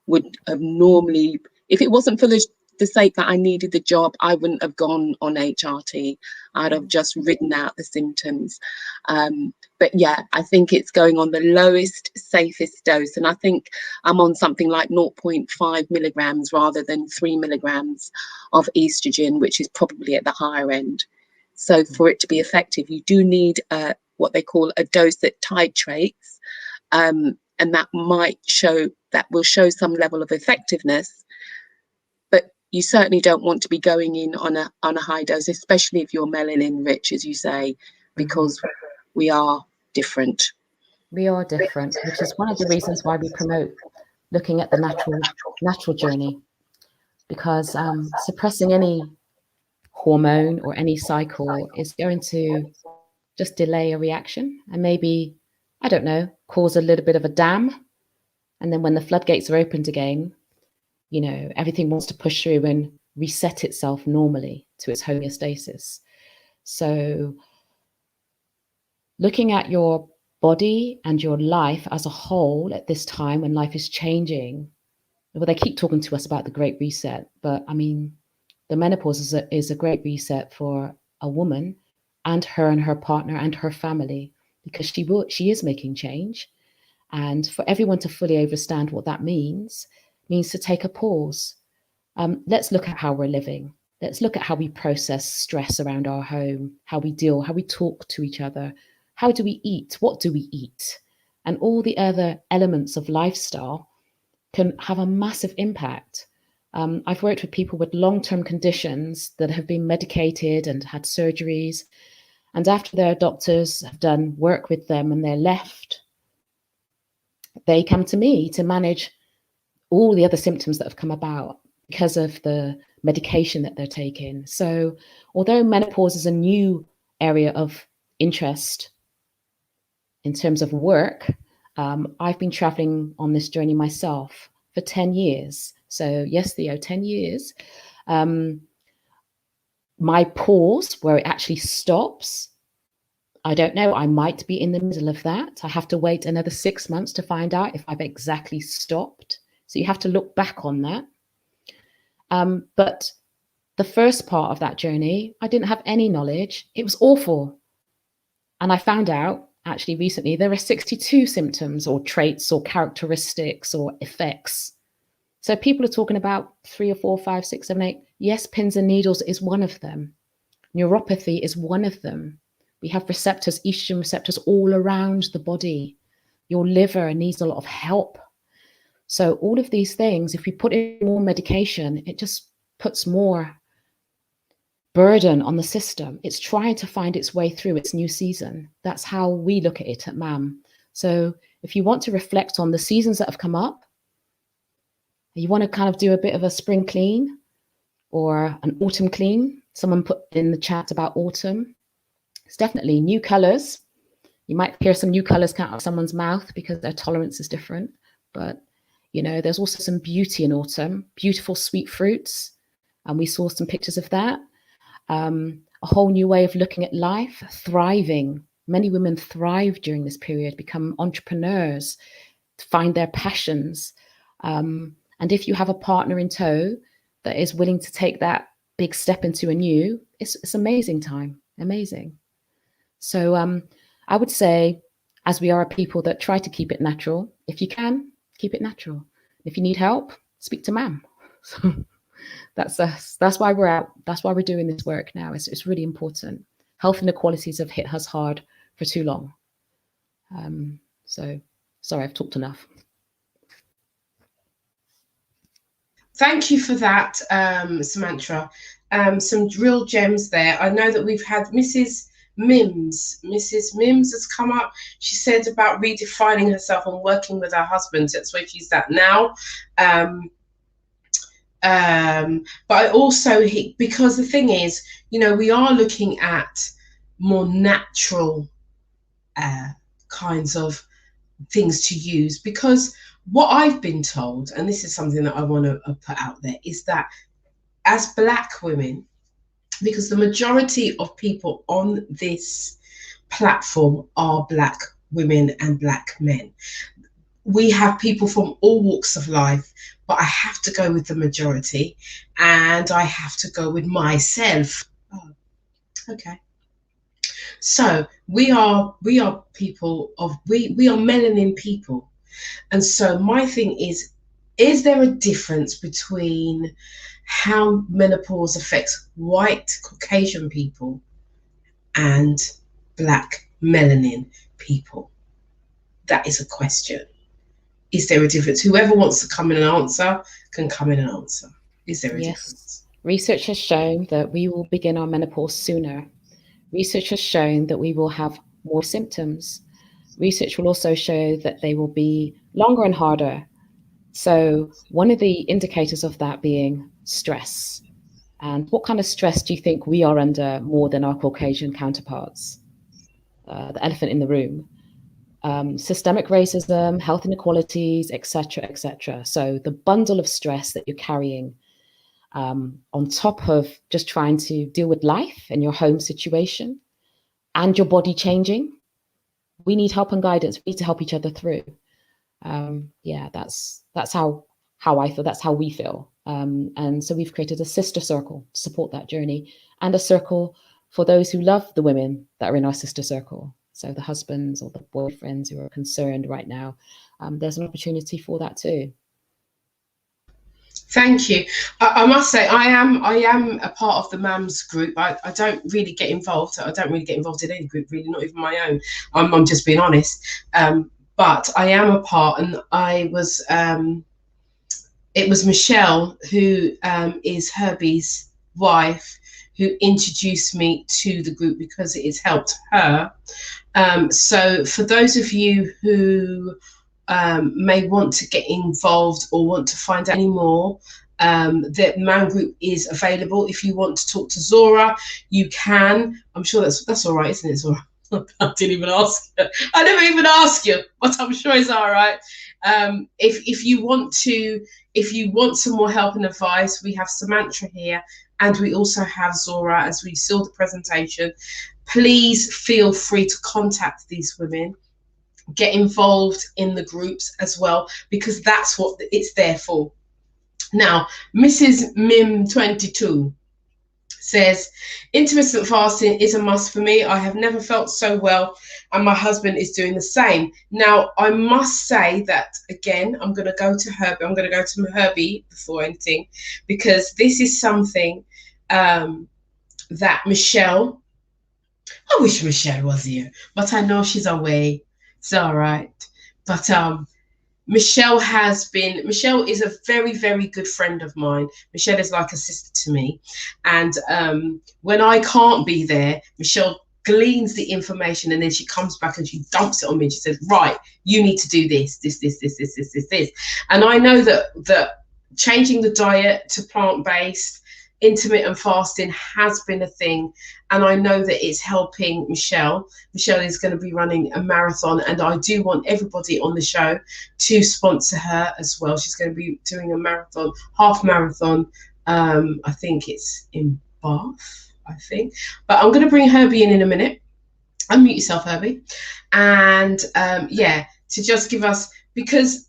[SPEAKER 6] would have normally, if it wasn't for the sake that I needed the job, I wouldn't have gone on HRT. I'd have just written out the symptoms. But yeah, I think it's going on the lowest, safest dose. And I think I'm on something like 0.5 milligrams rather than 3 milligrams of estrogen, which is probably at the higher end. So for it to be effective, you do need what they call a dose that titrates. and that will show some level of effectiveness. But you certainly don't want to be going in on a high dose, especially if you're melanin rich, as you say, because we are different.
[SPEAKER 12] We are different, which is one of the reasons why we promote looking at the natural journey, because suppressing any hormone or any cycle is going to just delay a reaction and maybe, I don't know, cause a little bit of a dam. And then when the floodgates are opened again, you know, everything wants to push through and reset itself normally to its homeostasis. So looking at your body and your life as a whole at this time when life is changing, well, they keep talking to us about the Great Reset, but I mean, the menopause is a great reset for a woman and her partner and her family, because she is making change. And for everyone to fully understand what that means to take a pause. Let's look at how we're living. Let's look at how we process stress around our home, how we talk to each other. How do we eat? What do we eat? And all the other elements of lifestyle can have a massive impact. I've worked with people with long-term conditions that have been medicated and had surgeries. And after their doctors have done work with them and they're left, they come to me to manage all the other symptoms that have come about because of the medication that they're taking. So although menopause is a new area of interest in terms of work, I've been traveling on this journey myself for 10 years. So yes, Theo, 10 years. My pause, where it actually stops, I don't know. I might be in the middle of that. I have to wait another 6 months to find out if I've exactly stopped. So you have to look back on that. But the first part of that journey, I didn't have any knowledge. It was awful. And I found out actually recently there are 62 symptoms or traits or characteristics or effects. So people are talking about 3 or 4, 5, 6, 7, 8. Yes, pins and needles is one of them. Neuropathy is one of them. We have receptors, estrogen receptors all around the body. Your liver needs a lot of help. So all of these things, if we put in more medication, it just puts more burden on the system. It's trying to find its way through its new season. That's how we look at it at MAM. So if you want to reflect on the seasons that have come up, you want to kind of do a bit of a spring clean or an autumn clean. Someone put in the chat about autumn. It's definitely new colors. You might hear some new colors come out of someone's mouth because their tolerance is different. But, you know, there's also some beauty in autumn, beautiful sweet fruits. And we saw some pictures of that. A whole new way of looking at life, thriving. Many women thrive during this period, become entrepreneurs, find their passions. And if you have a partner in tow that is willing to take that big step into a new, it's amazing time, amazing. So I would say, as we are a people that try to keep it natural, if you can, keep it natural. If you need help, speak to MAM. So that's us. That's why we're out. That's why we're doing this work now. It's really important. Health inequalities have hit us hard for too long. So sorry, I've talked enough.
[SPEAKER 10] Thank you for that, Samantha. Some real gems there. I know that we've had Mrs. Mims. Mrs. Mims has come up. She said about redefining herself and working with her husband. That's where she's at now. But I also, because the thing is, you know, we are looking at more natural kinds of things to use, because what I've been told, and this is something that I want to put out there, is that as Black women, because the majority of people on this platform are Black women and Black men, we have people from all walks of life, but I have to go with the majority, and I have to go with myself. Oh, okay. So we are people of, we are melanin people. And so my thing is there a difference between how menopause affects white Caucasian people and Black melanin people? That is a question. Is there a difference? Whoever wants to come in and answer can come in and answer. Is there a difference?
[SPEAKER 12] Research has shown that we will begin our menopause sooner. Research has shown that we will have more symptoms. Research will also show that they will be longer and harder. So one of the indicators of that being stress. And what kind of stress do you think we are under more than our Caucasian counterparts? The elephant in the room. Systemic racism, health inequalities, etc., etc. So the bundle of stress that you're carrying on top of just trying to deal with life and your home situation and your body changing, we need help and guidance. We need to help each other through. That's how I feel. That's how we feel. And so we've created a sister circle to support that journey, and a circle for those who love the women that are in our sister circle. So the husbands or the boyfriends who are concerned right now, there's an opportunity for that too.
[SPEAKER 10] Thank you. I must say, I am a part of the MAMS group. I don't really get involved. I don't really get involved in any group, really, not even my own. I'm just being honest. But I am a part, and I was. It was Michelle, who is Herbie's wife, who introduced me to the group because it has helped her. So for those of you who may want to get involved or want to find out any more, the MAM group is available. If you want to talk to Zora, you can. I'm sure that's all right, isn't it, Zora? I didn't even ask you. I never even asked you, but I'm sure it's all right. If you want some more help and advice, we have Samantha here, and we also have Zora as we seal the presentation. Please feel free to contact these women. Get involved in the groups as well, because that's what it's there for. Now, Mrs. Mim22 says, intermittent fasting is a must for me. I have never felt so well, and my husband is doing the same. Now, I must say that, again, I'm going to go to Herbie. I'm going to go to Herbie before anything, because this is something that Michelle, I wish Michelle was here, but I know she's away. It's all right. But Michelle is a very, very good friend of mine. Michelle is like a sister to me. And when I can't be there, Michelle gleans the information, and then she comes back and she dumps it on me. And she says, right, you need to do this. And I know that changing the diet to plant-based, intermittent fasting has been a thing, and I know that it's helping Michelle. Michelle is going to be running a marathon, and I do want everybody on the show to sponsor her as well. She's going to be doing a marathon, half marathon. I think it's in Bath, I think. But I'm going to bring Herbie in a minute. Unmute yourself, Herbie. And to just give us, because,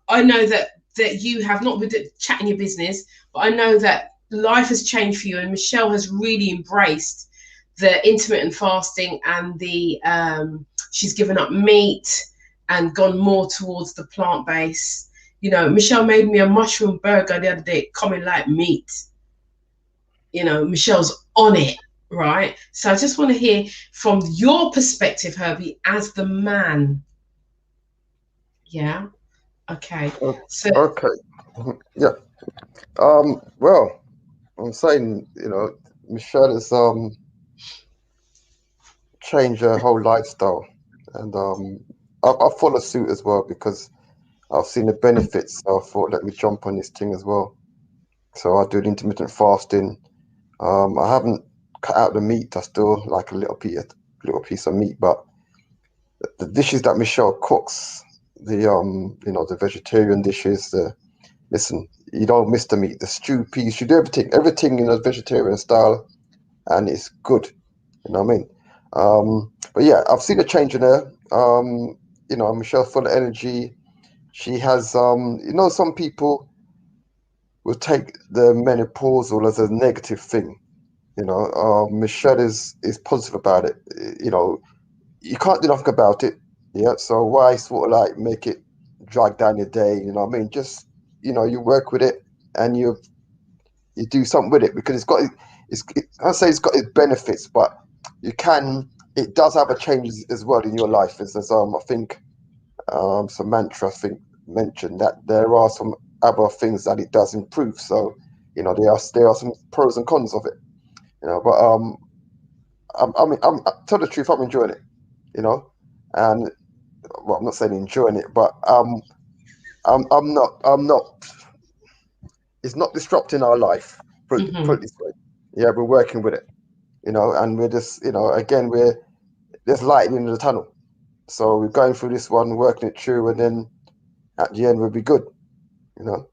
[SPEAKER 10] I know that you have not been chatting your business, but I know that life has changed for you, and Michelle has really embraced the intermittent fasting and the she's given up meat and gone more towards the plant-based. Michelle made me a mushroom burger the other day, coming like meat. Michelle's on it, right? So I just want to hear from your perspective, Herbie, as the man. Yeah. Okay. So
[SPEAKER 11] okay. Yeah. Well, I'm saying, Michelle has changed her whole lifestyle, and I follow suit as well, because I've seen the benefits. So I thought, let me jump on this thing as well. So I do the intermittent fasting. I haven't cut out the meat. I still like a little piece of meat, but the dishes that Michelle cooks, the vegetarian dishes, listen, you don't miss the meat, the stew peas, you do everything in a vegetarian style, and it's good. You know what I mean? But yeah, I've seen a change in her. Michelle full of energy. She has, some people will take the menopausal as a negative thing. Michelle is positive about it. You can't do nothing about it. Yeah. So why sort of like make it drag down your day? You know what I mean? Just, you work with it, and you do something with it, because it's got its benefits, but it does have a change as well in your life. I think Samantha, I think, mentioned that there are some other things that it does improve. So, you know, there are some pros and cons of it. You know, but I'm tell the truth, I'm enjoying it. You know, and well, I'm not saying enjoying it, but I'm not. It's not disrupting our life. Put it this way. Yeah, we're working with it. You know, and we're just, you know, again, there's light in the tunnel. So we're going through this one, working it through, and then at the end we'll be good. You know,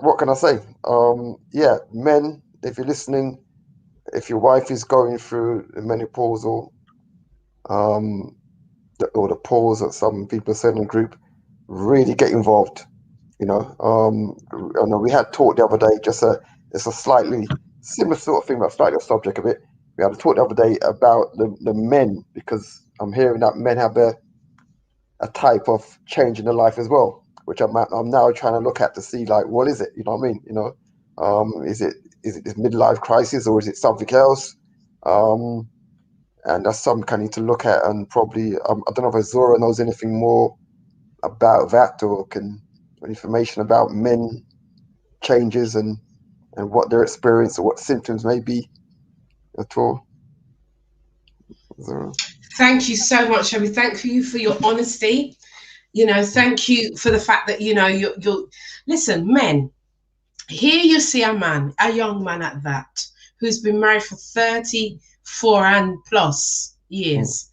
[SPEAKER 11] what can I say? Yeah, men, if you're listening, if your wife is going through the menopausal, or the pause that some people say in the group, really get involved. You know, I know we had talked the other day, it's a slightly similar sort of thing, but slightly off subject of it. We had a talk the other day about the men, because I'm hearing that men have a type of change in their life as well, which I'm now trying to look at to see, like, what is it? You know what I mean? You know, is it this midlife crisis, or is it something else? And that's something I need to look at, and probably I don't know if Zora knows anything more about that, or information about men changes and what their experience or what symptoms may be at all. Zora.
[SPEAKER 10] Thank you so much, Shelby. Thank you for your honesty. You know, thank you for the fact that, you know, you're listen, men, here you see a man, a young man at that, who's been married for 34 and plus years.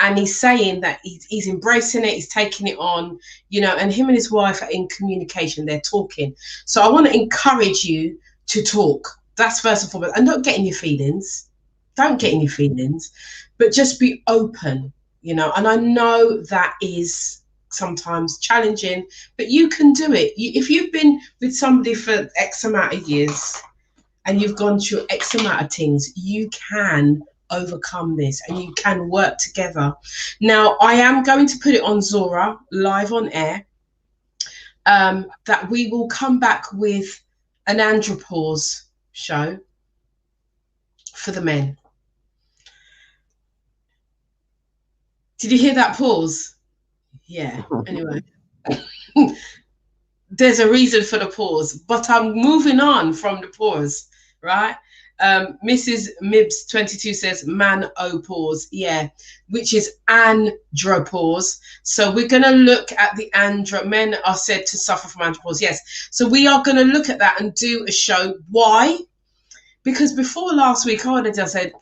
[SPEAKER 10] And he's saying that he's embracing it, he's taking it on, you know, and him and his wife are in communication, they're talking. So I want to encourage you to talk. That's first and foremost. And don't get in your feelings. Don't get in your feelings, but just be open, you know. And I know that is sometimes challenging, but you can do it. If you've been with somebody for X amount of years and you've gone through X amount of things, you can overcome this and you can work together. Now, I am going to put it on Zora live on air, that we will come back with an andropause show for the men. Did you hear that pause? Yeah, anyway. There's a reason for the pause, but I'm moving on from the pause, right? Mrs. Mibbs 22 says menopause, yeah, which is andropause. So we're going to look at the men are said to suffer from andropause, yes. So we are going to look at that and do a show. Why? Because before last week, I would have just said,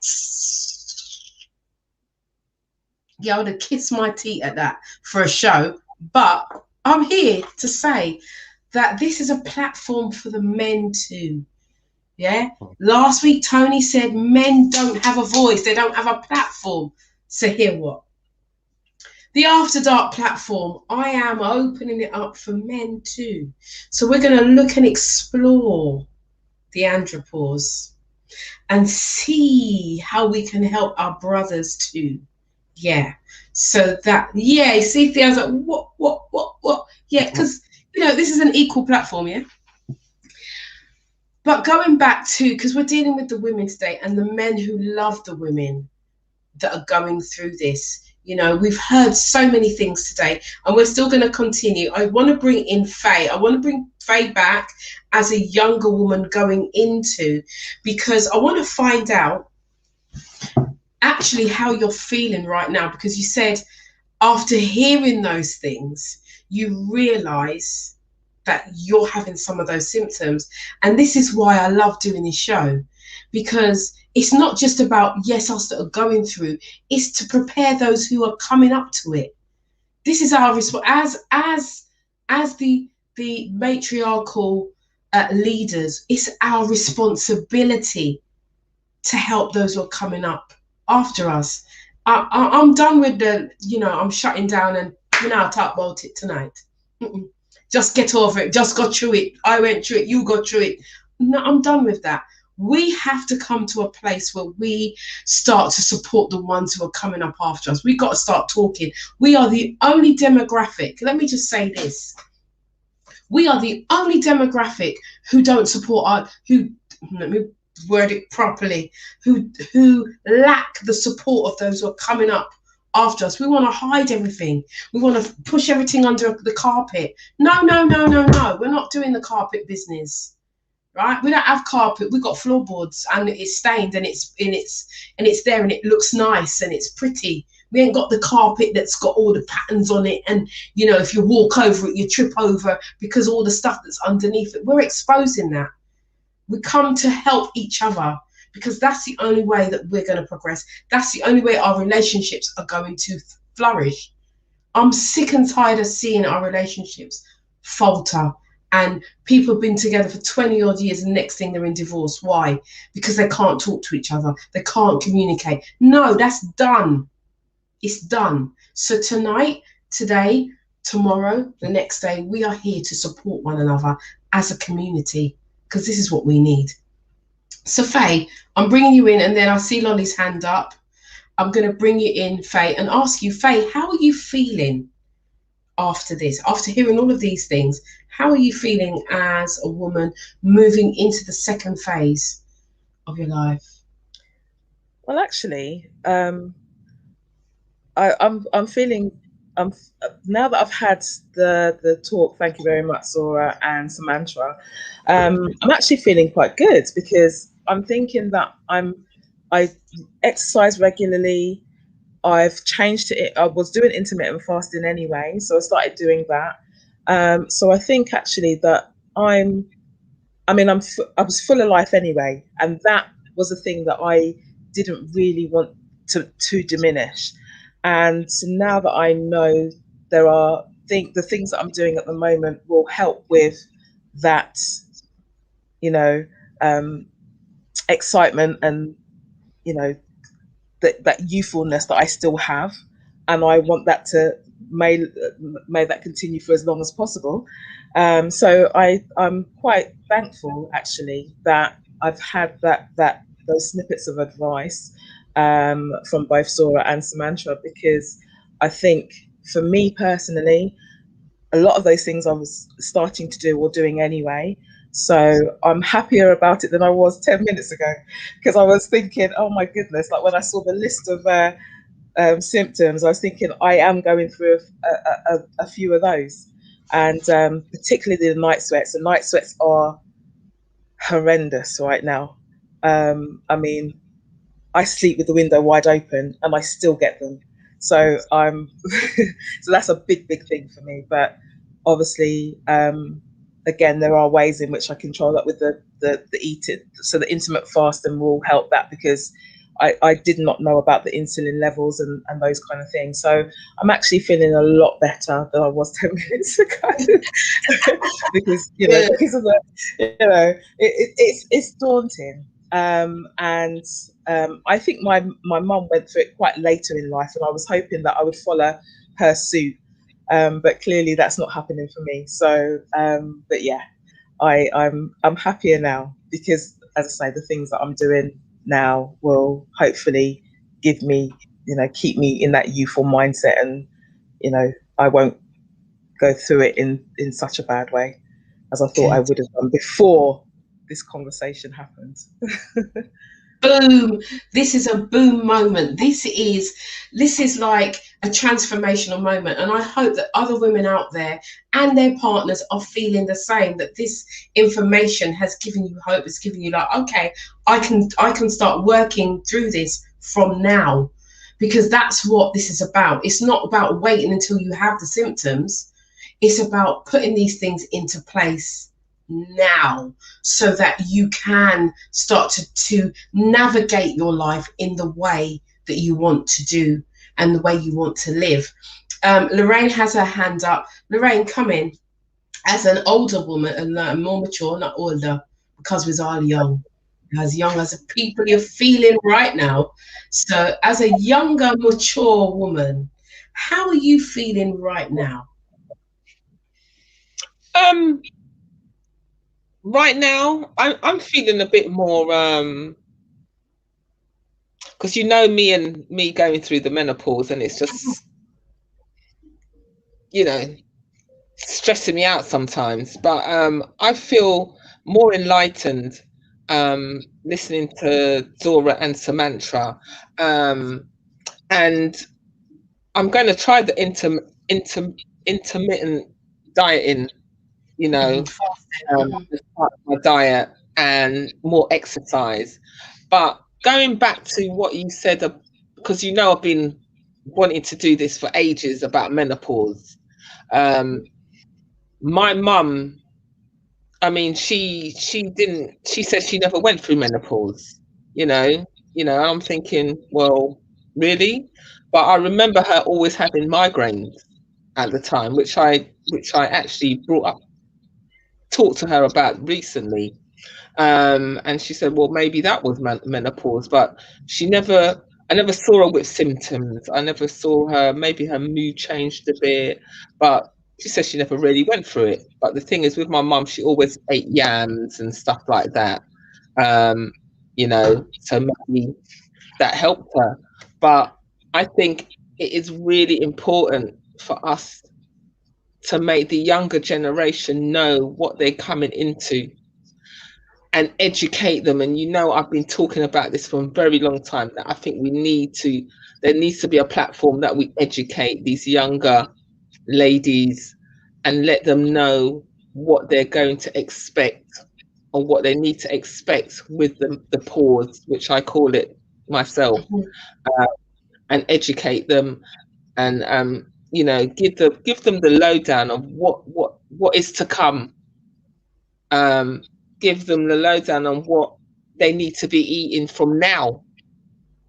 [SPEAKER 10] yeah, I would have kissed my teeth at that for a show. But I'm here to say that this is a platform for the men too. Yeah. Last week, Tony said men don't have a voice. They don't have a platform. So hear what? The After Dark platform, I am opening it up for men too. So we're going to look and explore the andropause and see how we can help our brothers too. Yeah. So that, yeah, see if there's like, what? Yeah, because, you know, this is an equal platform, yeah? But going back to, because we're dealing with the women today and the men who love the women that are going through this. You know, we've heard so many things today and we're still going to continue. I want to bring in Faye. I want to bring Faye back as a younger woman going into, because I want to find out actually how you're feeling right now, because you said after hearing those things, you realize that you're having some of those symptoms. And this is why I love doing this show, because it's not just about, yes, us that are going through, it's to prepare those who are coming up to it. This is our response as the matriarchal leaders. It's our responsibility to help those who are coming up after us. I'm done with the, you know, I'm shutting down and, you know, I'll talk about it tonight. Just get over it. Just go through it. I went through it. You go through it. No, I'm done with that. We have to come to a place where we start to support the ones who are coming up after us. We've got to start talking. We are the only demographic. Let me just say this. We are the only demographic who don't support let me word it properly, who lack the support of those who are coming up after us. We want to hide everything. We want to push everything under the carpet. No, no, no, no, no. We're not doing the carpet business, right? We don't have carpet. We've got floorboards, and it's stained, and it's there, and it looks nice, and it's pretty. We ain't got the carpet that's got all the patterns on it, and you know, if you walk over it, you trip over because all the stuff that's underneath it. We're exposing that. We come to help each other, because that's the only way that we're going to progress. That's the only way our relationships are going to flourish. I'm sick and tired of seeing our relationships falter, and people have been together for 20 odd years and next thing they're in divorce. Why? Because they can't talk to each other. They can't communicate. No, that's done. It's done. So tonight, today, tomorrow, the next day, we are here to support one another as a community, because this is what we need. So Faye, I'm bringing you in, and then I see Lolly's hand up. I'm going to bring you in, Faye, and ask you, Faye, how are you feeling after this? After hearing all of these things, how are you feeling as a woman moving into the second phase of your life?
[SPEAKER 5] Well, actually, I'm feeling, now that I've had the talk, thank you very much, Zora and Samantha, I'm actually feeling quite good, because I'm thinking that I exercise regularly. I've changed to it. I was doing intermittent fasting anyway, so I started doing that. So I think actually that I was full of life anyway, and that was a thing that I didn't really want to diminish. And now that I know the things that I'm doing at the moment will help with that, you know, excitement and, you know, that youthfulness that I still have, and I want that to may that continue for as long as possible. So I'm quite thankful actually that I've had those snippets of advice from both Zora and Samantha, because I think for me personally, a lot of those things I was starting to do or doing anyway. So I'm happier about it than I was 10 minutes ago, because I was thinking, oh my goodness, like when I saw the list of symptoms, I was thinking I am going through a few of those, and particularly the night sweats. The night sweats are horrendous right now. I mean, I sleep with the window wide open and I still get them. So so that's a big thing for me. But obviously, again, there are ways in which I control that with the eating. So the intermittent fasting will help that, because I did not know about the insulin levels and those kind of things. So I'm actually feeling a lot better than I was 10 minutes ago. because because of the, it's daunting. And I think my mum went through it quite later in life, and I was hoping that I would follow her suit. But clearly that's not happening for me. So, but yeah, I'm happier now, because, as I say, the things that I'm doing now will hopefully give me, keep me in that youthful mindset, and, I won't go through it in such a bad way as I thought I would have done before this conversation happened.
[SPEAKER 10] Boom. This is a boom moment. This is like a transformational moment, and I hope that other women out there and their partners are feeling the same, that this information has given you hope. It's given you like, okay, I can start working through this from now, because that's what this is about. It's not about waiting until you have the symptoms. It's about putting these things into place now, so that you can start to navigate your life in the way that you want to do and the way you want to live. Lorraine has her hand up. Lorraine, come in. As an older woman and more mature, not older, because we're all young as the people you're feeling right now. So as a younger, mature woman, how are you feeling right now?
[SPEAKER 9] Right now, I'm feeling a bit more, because me going through the menopause, and it's just, stressing me out sometimes. But I feel more enlightened listening to Zora and Samantha, and I'm going to try the intermittent dieting, you know, as part of my diet, and more exercise. But going back to what you said, because you know I've been wanting to do this for ages about menopause. My mum, I mean, she said she never went through menopause, you know, I'm thinking, well, really? But I remember her always having migraines at the time, which I actually talked to her about recently. And she said, well, maybe that was menopause, but I never saw her with symptoms. I never saw her, maybe her mood changed a bit, but she said she never really went through it. But the thing is, with my mum, she always ate yams and stuff like that. You know, so maybe that helped her. But I think it is really important for us to make the younger generation know what they're coming into and educate them. And, you know, I've been talking about this for a very long time, that I think there needs to be a platform that we educate these younger ladies and let them know what they're going to expect, or what they need to expect with the pause, which I call it myself, and educate them, and you know, give them the lowdown of what is to come. Give them the lowdown on what they need to be eating from now,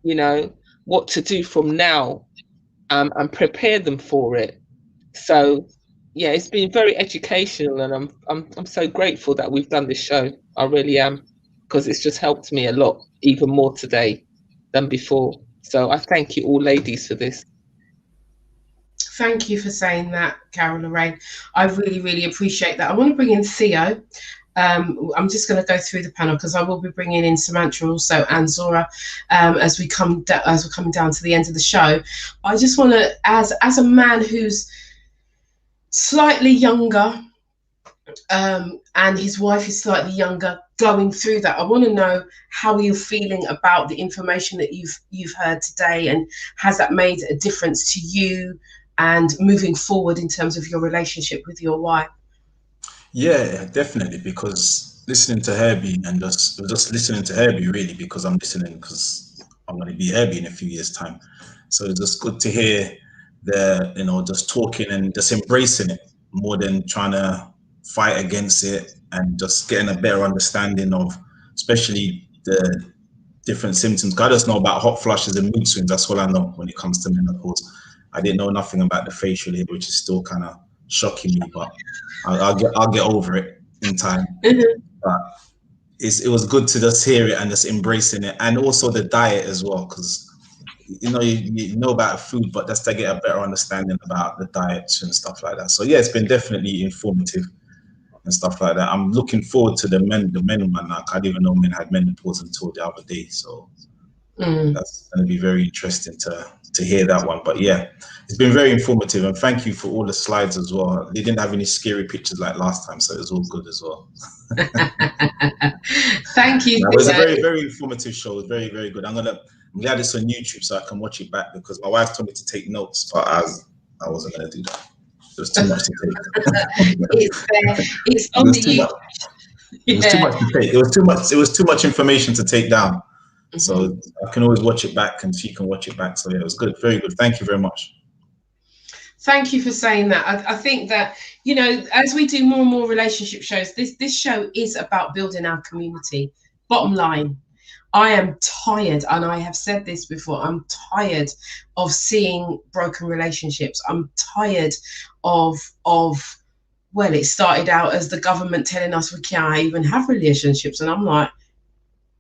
[SPEAKER 9] you know, what to do from now, and prepare them for it. So yeah, it's been very educational, and I'm so grateful that we've done this show. I really am, because it's just helped me a lot, even more today than before. So I thank you all ladies for this.
[SPEAKER 10] Thank you for saying that, Carol Lorraine. I really, really appreciate that. I want to bring in Theo. I'm just going to go through the panel, because I will be bringing in Samantha also, and Zora, as we're coming down to the end of the show. I just want to, as a man who's slightly younger, and his wife is slightly younger, going through that, I want to know how you're feeling about the information that you've heard today, and has that made a difference to you and moving forward in terms of your relationship with your wife?
[SPEAKER 8] Yeah, definitely, because listening to Herbie and just listening to Herbie, really, because I'm listening because I'm going to be Herbie in a few years' time. So it's just good to hear just talking and just embracing it more than trying to fight against it, and just getting a better understanding of, especially the different symptoms. I just know about hot flushes and mood swings. That's all I know when it comes to menopause. I didn't know nothing about the facial hair, which is still kind of shocking me, but I'll get over it in time. But it was good to just hear it and just embracing it, and also the diet as well, because you know about food, but just to get a better understanding about the diets and stuff like that. So yeah, it's been definitely informative and stuff like that. I'm looking forward to the men one. I didn't even know men had menopause until the other day, so that's going to be very interesting to hear that one. But yeah, it's been very informative, and thank you for all the slides as well. They didn't have any scary pictures like last time, so it was all good as well.
[SPEAKER 10] Thank you.
[SPEAKER 8] It was a very, very informative show. It was very, very good. I'm glad it's on YouTube so I can watch it back, because my wife told me to take notes, but I wasn't going to do that. It was too much to take.
[SPEAKER 10] It's on the YouTube.
[SPEAKER 8] It was too much to take. It was too much information to take down. So I can always watch it back, and she can watch it back. So yeah, it was good, very good. Thank you very much.
[SPEAKER 10] Thank you for saying that. I think that, you know, as we do more and more relationship shows, this show is about building our community. Bottom line, I am tired, and I have said this before, I'm tired of seeing broken relationships. I'm tired of well, it started out as the government telling us we can't even have relationships, and I'm like,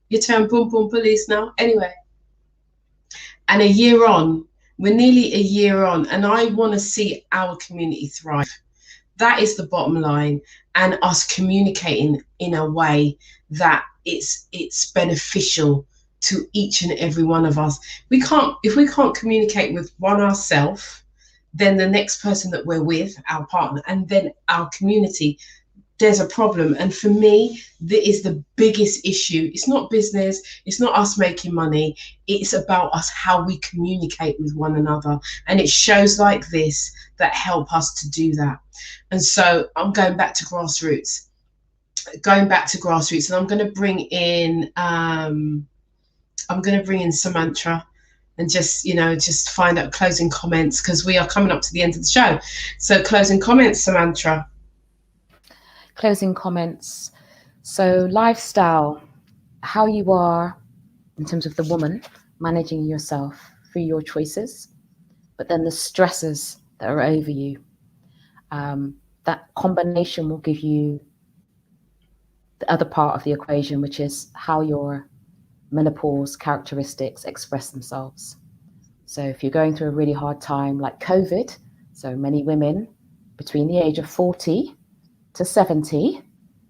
[SPEAKER 10] you turn boom boom police now anyway. And a year on, we're nearly a year on, and I want to see our community thrive. That is the bottom line, and us communicating in a way that it's beneficial to each and every one of us. If we can't communicate with one ourselves, then the next person that we're with, our partner, and then our community, there's a problem. And for me, that is the biggest issue. It's not business, it's not us making money, it's about us, how we communicate with one another. And it's shows like this that help us to do that. And so I'm going back to grassroots, and I'm going to bring in Samantha, and just find out closing comments, because we are coming up to the end of the show. So closing comments, Samantha.
[SPEAKER 12] Closing comments. So lifestyle, how you are in terms of the woman managing yourself through your choices, but then the stresses that are over you. That combination will give you the other part of the equation, which is how your menopause characteristics express themselves. So if you're going through a really hard time like COVID, so many women between the age of 40 to 70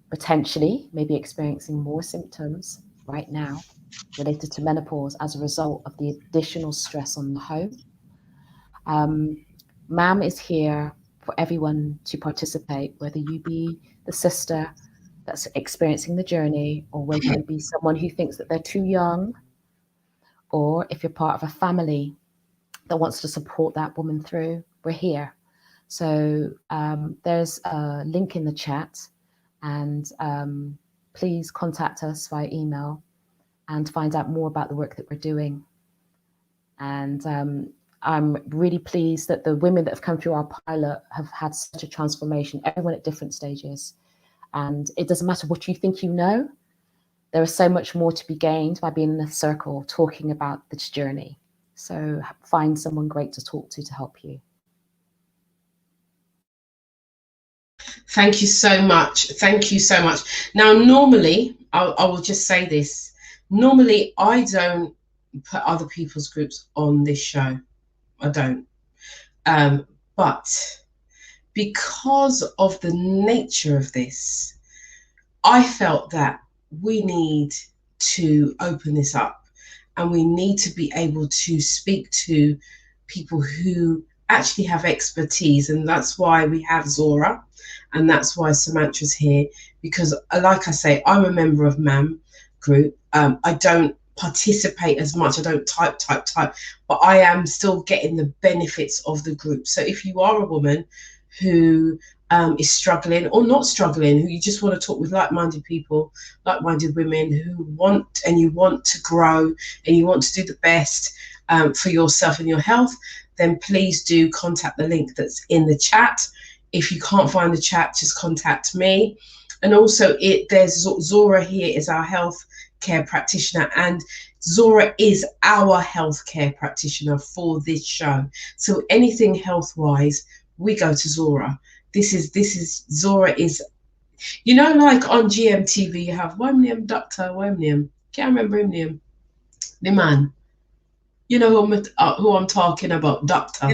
[SPEAKER 12] potentially may be experiencing more symptoms right now related to menopause as a result of the additional stress on the home. MAM is here for everyone to participate, whether you be the sister that's experiencing the journey, or whether you be someone who thinks that they're too young, or if you're part of a family that wants to support that woman through, we're here. So there's a link in the chat, and please contact us via email and find out more about the work that we're doing. And I'm really pleased that the women that have come through our pilot have had such a transformation, everyone at different stages. And it doesn't matter what you think you know, there is so much more to be gained by being in a circle talking about this journey. So find someone great to talk to help you.
[SPEAKER 10] Thank you so much. Thank you so much. Now, normally, I will just say this. Normally, I don't put other people's groups on this show. I don't. But because of the nature of this, I felt that we need to open this up, and we need to be able to speak to people who actually have expertise. And that's why we have Zora, and that's why Samantha's here, because like I say, I'm a member of MAM group. I don't participate as much, I don't type, but I am still getting the benefits of the group. So if you are a woman who is struggling or not struggling, who you just want to talk with like-minded people, like-minded women who want to grow and you want to do the best for yourself and your health, then please do contact the link that's in the chat. If you can't find the chat, just contact me. And also there's Zora here is our health care practitioner, and Zora is our healthcare practitioner for this show. So anything health wise, we go to Zora. This is Zora is, like on GMTV you have one name doctor, one name, can't remember him name, the man, who I'm talking about, Doctor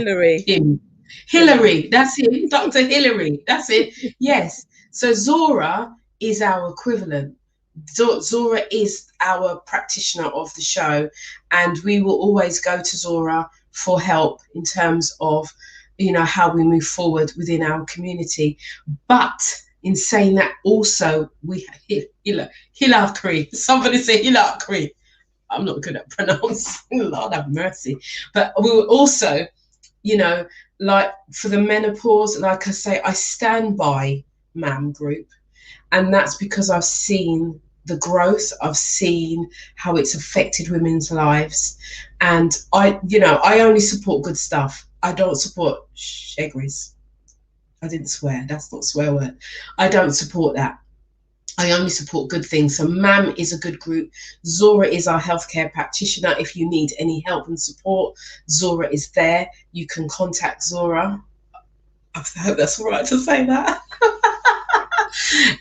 [SPEAKER 10] Hillary, that's him, Dr. Hillary, that's it. Yes, so Zora is our equivalent. Zora is our practitioner of the show, and we will always go to Zora for help in terms of how we move forward within our community. But in saying that, also we Hillary, somebody say Hillary, I'm not good at pronouncing, Lord have mercy. But we will also, like for the menopause, like I say, I stand by MAM group, and that's because I've seen the growth, I've seen how it's affected women's lives, and I only support good stuff. I don't support shagris. I didn't swear, that's not a swear word. I don't support that. I only support good things. So MAM is a good group. Zora is our healthcare practitioner. If you need any help and support, Zora is there. You can contact Zora. I hope that's all right to say that.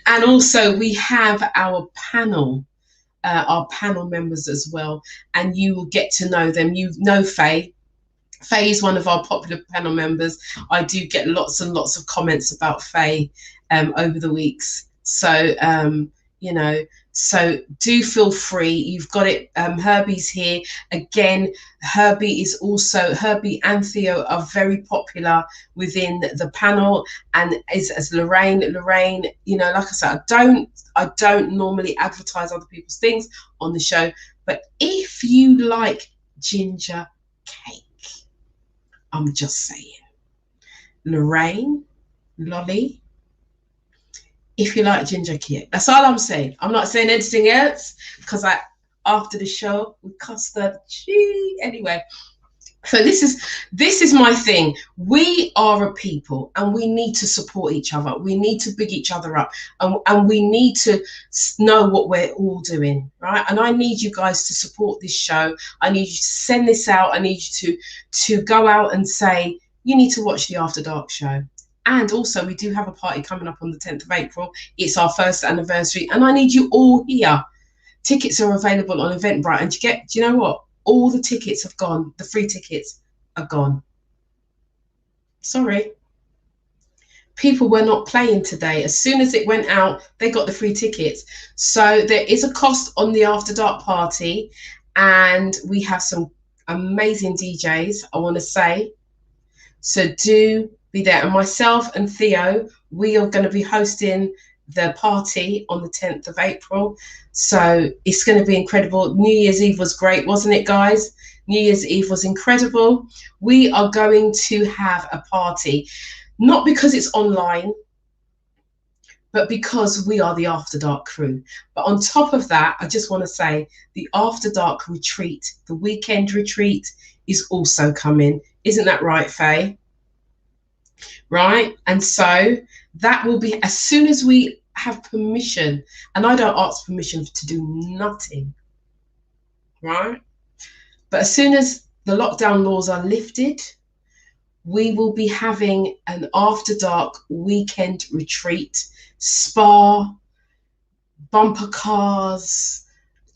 [SPEAKER 10] And also we have our panel members as well, and you will get to know them. You know Faye. Faye is one of our popular panel members. I do get lots and lots of comments about Faye over the weeks. So So do feel free. You've got it. Herbie's here again. Herbie and Theo are very popular within the panel, and as Lorraine, you know, like I said, I don't normally advertise other people's things on the show, but if you like ginger cake, I'm just saying, Lorraine, Lolly, if you like ginger cake, that's all I'm saying. I'm not saying anything else, because after the show we custard cheese anyway. So this is my thing. We are a people, and we need to support each other. We need to big each other up, and we need to know what we're all doing, right? And I need you guys to support this show. I need you to send this out. I need you to go out and say, you need to watch the After Dark show. And also, we do have a party coming up on the 10th of April. It's our first anniversary, and I need you all here. Tickets are available on Eventbrite, and do you know what? All the tickets have gone. The free tickets are gone. Sorry. People were not playing today. As soon as it went out, they got the free tickets. So there is a cost on the After Dark party, and we have some amazing DJs, I want to say. So do be there. And myself and Theo, we are going to be hosting the party on the 10th of April. So it's going to be incredible. New Year's Eve was great, wasn't it, guys? New Year's Eve was incredible. We are going to have a party, not because it's online, but because we are the After Dark crew. But on top of that, I just want to say the After Dark retreat, the weekend retreat, is also coming. Isn't that right, Faye? Right? And so that will be as soon as we have permission, and I don't ask permission to do nothing, right? But as soon as the lockdown laws are lifted, we will be having an After Dark weekend retreat, spa, bumper cars,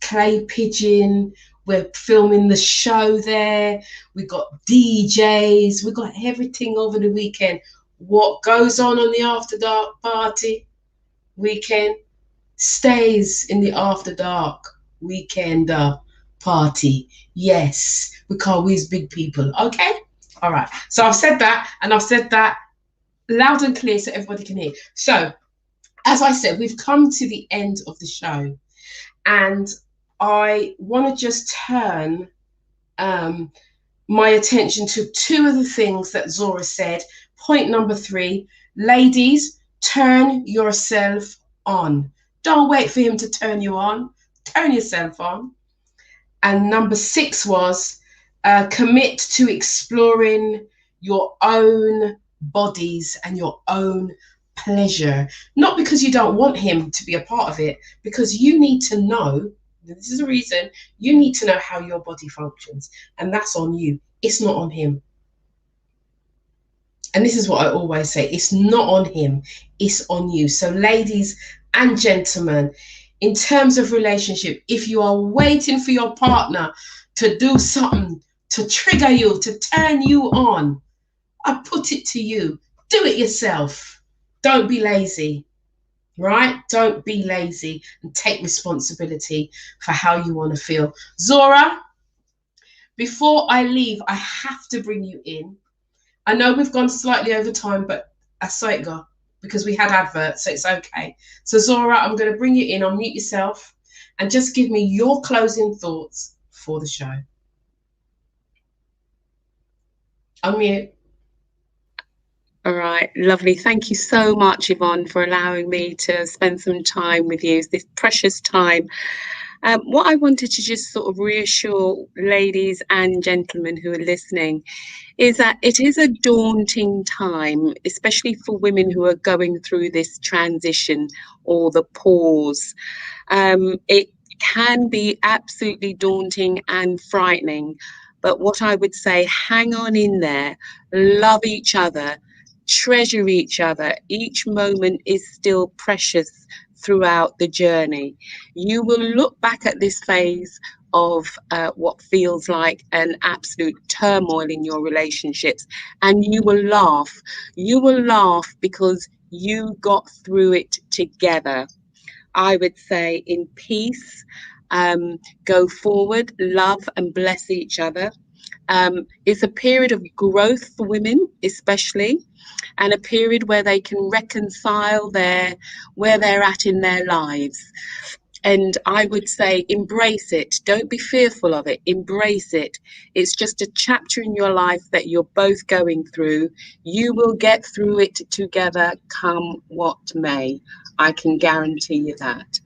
[SPEAKER 10] clay pigeon. We're filming the show there. We've got DJs. We've got everything over the weekend. What goes on the After Dark party weekend stays in the After Dark weekend party. Yes, because we're big people. Okay? All right. So I've said that, and I've said that loud and clear so everybody can hear. So, as I said, we've come to the end of the show, and I want to just turn my attention to two of the things that Zora said. Point number 3, ladies, turn yourself on. Don't wait for him to turn you on. Turn yourself on. And number 6 was commit to exploring your own bodies and your own pleasure. Not because you don't want him to be a part of it, because you need to know, this is a reason, you need to know how your body functions. And that's on you. It's not on him. And this is what I always say, it's not on him, it's on you. So ladies and gentlemen, in terms of relationship, if you are waiting for your partner to do something to trigger you, to turn you on, I put it to you, do it yourself. Don't be lazy, right? Don't be lazy, and take responsibility for how you want to feel. Zora, before I leave, I have to bring you in. I know we've gone slightly over time, but I saw it go because we had adverts, so it's okay. So Zora, I'm going to bring you in. Unmute yourself and just give me your closing thoughts for the show. Unmute.
[SPEAKER 6] All right, lovely. Thank you so much, Yvonne, for allowing me to spend some time with you, this precious time. What I wanted to just sort of reassure ladies and gentlemen who are listening is that it is a daunting time, especially for women who are going through this transition or the pause. It can be absolutely daunting and frightening, but what I would say, hang on in there, love each other, treasure each other. Each moment is still precious throughout the journey. You will look back at this phase of what feels like an absolute turmoil in your relationships, and you will laugh. You will laugh because you got through it together. I would say in peace, go forward, love and bless each other. It's a period of growth for women, especially, and a period where they can reconcile where they're at in their lives. And I would say embrace it. Don't be fearful of it. Embrace it. It's just a chapter in your life that you're both going through. You will get through it together, come what may. I can guarantee you that.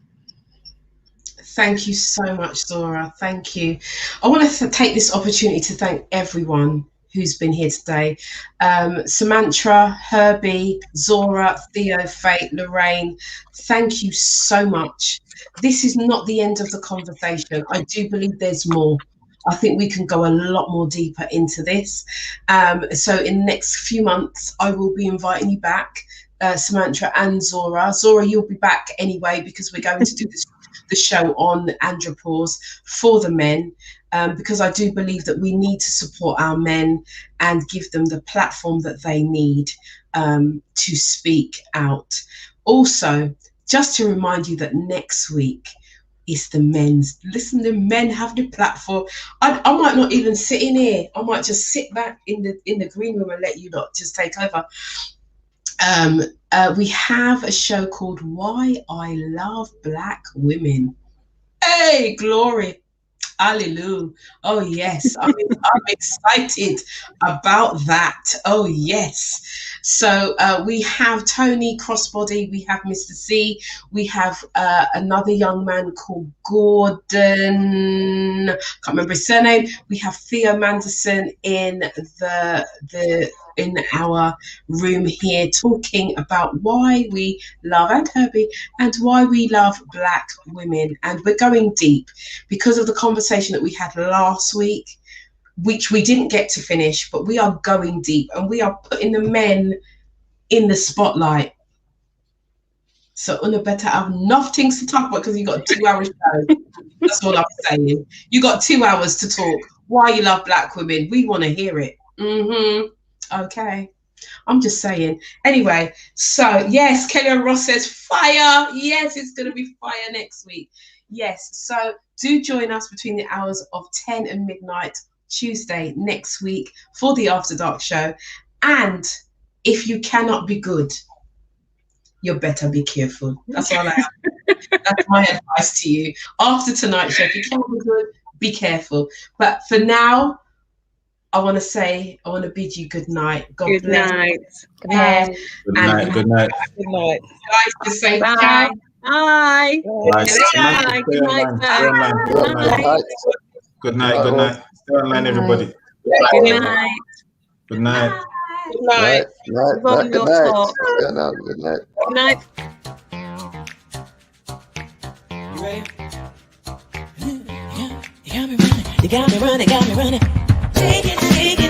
[SPEAKER 10] Thank you so much, Zora. Thank you. I want to take this opportunity to thank everyone who's been here today. Samantha, Herbie, Zora, Theo, Faith, Lorraine, thank you so much. This is not the end of the conversation. I do believe there's more. I think we can go a lot more deeper into this. So in the next few months, I will be inviting you back, Samantha and Zora. Zora, you'll be back anyway, because we're going to do the show on andropause for the men, because I do believe that we need to support our men and give them the platform that they need to speak out. Also, just to remind you that next week is the men's. Listen, the men have the platform. I might not even sit in here. I might just sit back in the green room and let you lot just take over. We have a show called Why I Love Black Women. Hey, glory. Hallelujah. Oh, yes. I'm excited about that. Oh, yes. So we have Tony Crossbody. We have Mr. C. We have another young man called Gordon. Can't remember his surname. We have Theo Manderson in in our room here, talking about why we love, and Herbie, and why we love Black women. And we're going deep because of the conversation that we had last week, which we didn't get to finish, but we are going deep and we are putting the men in the spotlight. So Una better have enough things to talk about, because you got a 2 hour show. That's all I'm saying. You got 2 hours to talk why you love Black women. We want to hear it. Okay, I'm just saying. Anyway, so yes, Kelly Ross says fire. Yes, it's going to be fire next week. Yes, so do join us between the hours of 10 and midnight Tuesday next week for the After Dark show. And if you cannot be good, you better be careful. That's all I have. That's my advice to you. After tonight's show, if you can't be good, be careful. But for now, I want to bid you good night. God
[SPEAKER 6] good
[SPEAKER 10] bless.
[SPEAKER 6] Night.
[SPEAKER 10] Good night.
[SPEAKER 8] Good night. Good night.
[SPEAKER 10] Good night. Guys, just say
[SPEAKER 6] bye.
[SPEAKER 10] Ciao.
[SPEAKER 6] Bye.
[SPEAKER 8] Bye.
[SPEAKER 6] Good night.
[SPEAKER 8] Good night. Good night. Stay online, everybody.
[SPEAKER 6] Good night.
[SPEAKER 8] Good night.
[SPEAKER 9] Good night.
[SPEAKER 11] Good night. Good night. Good night.
[SPEAKER 6] Good night.
[SPEAKER 2] You ready? You got me running. Got me running. Shake it, shake it.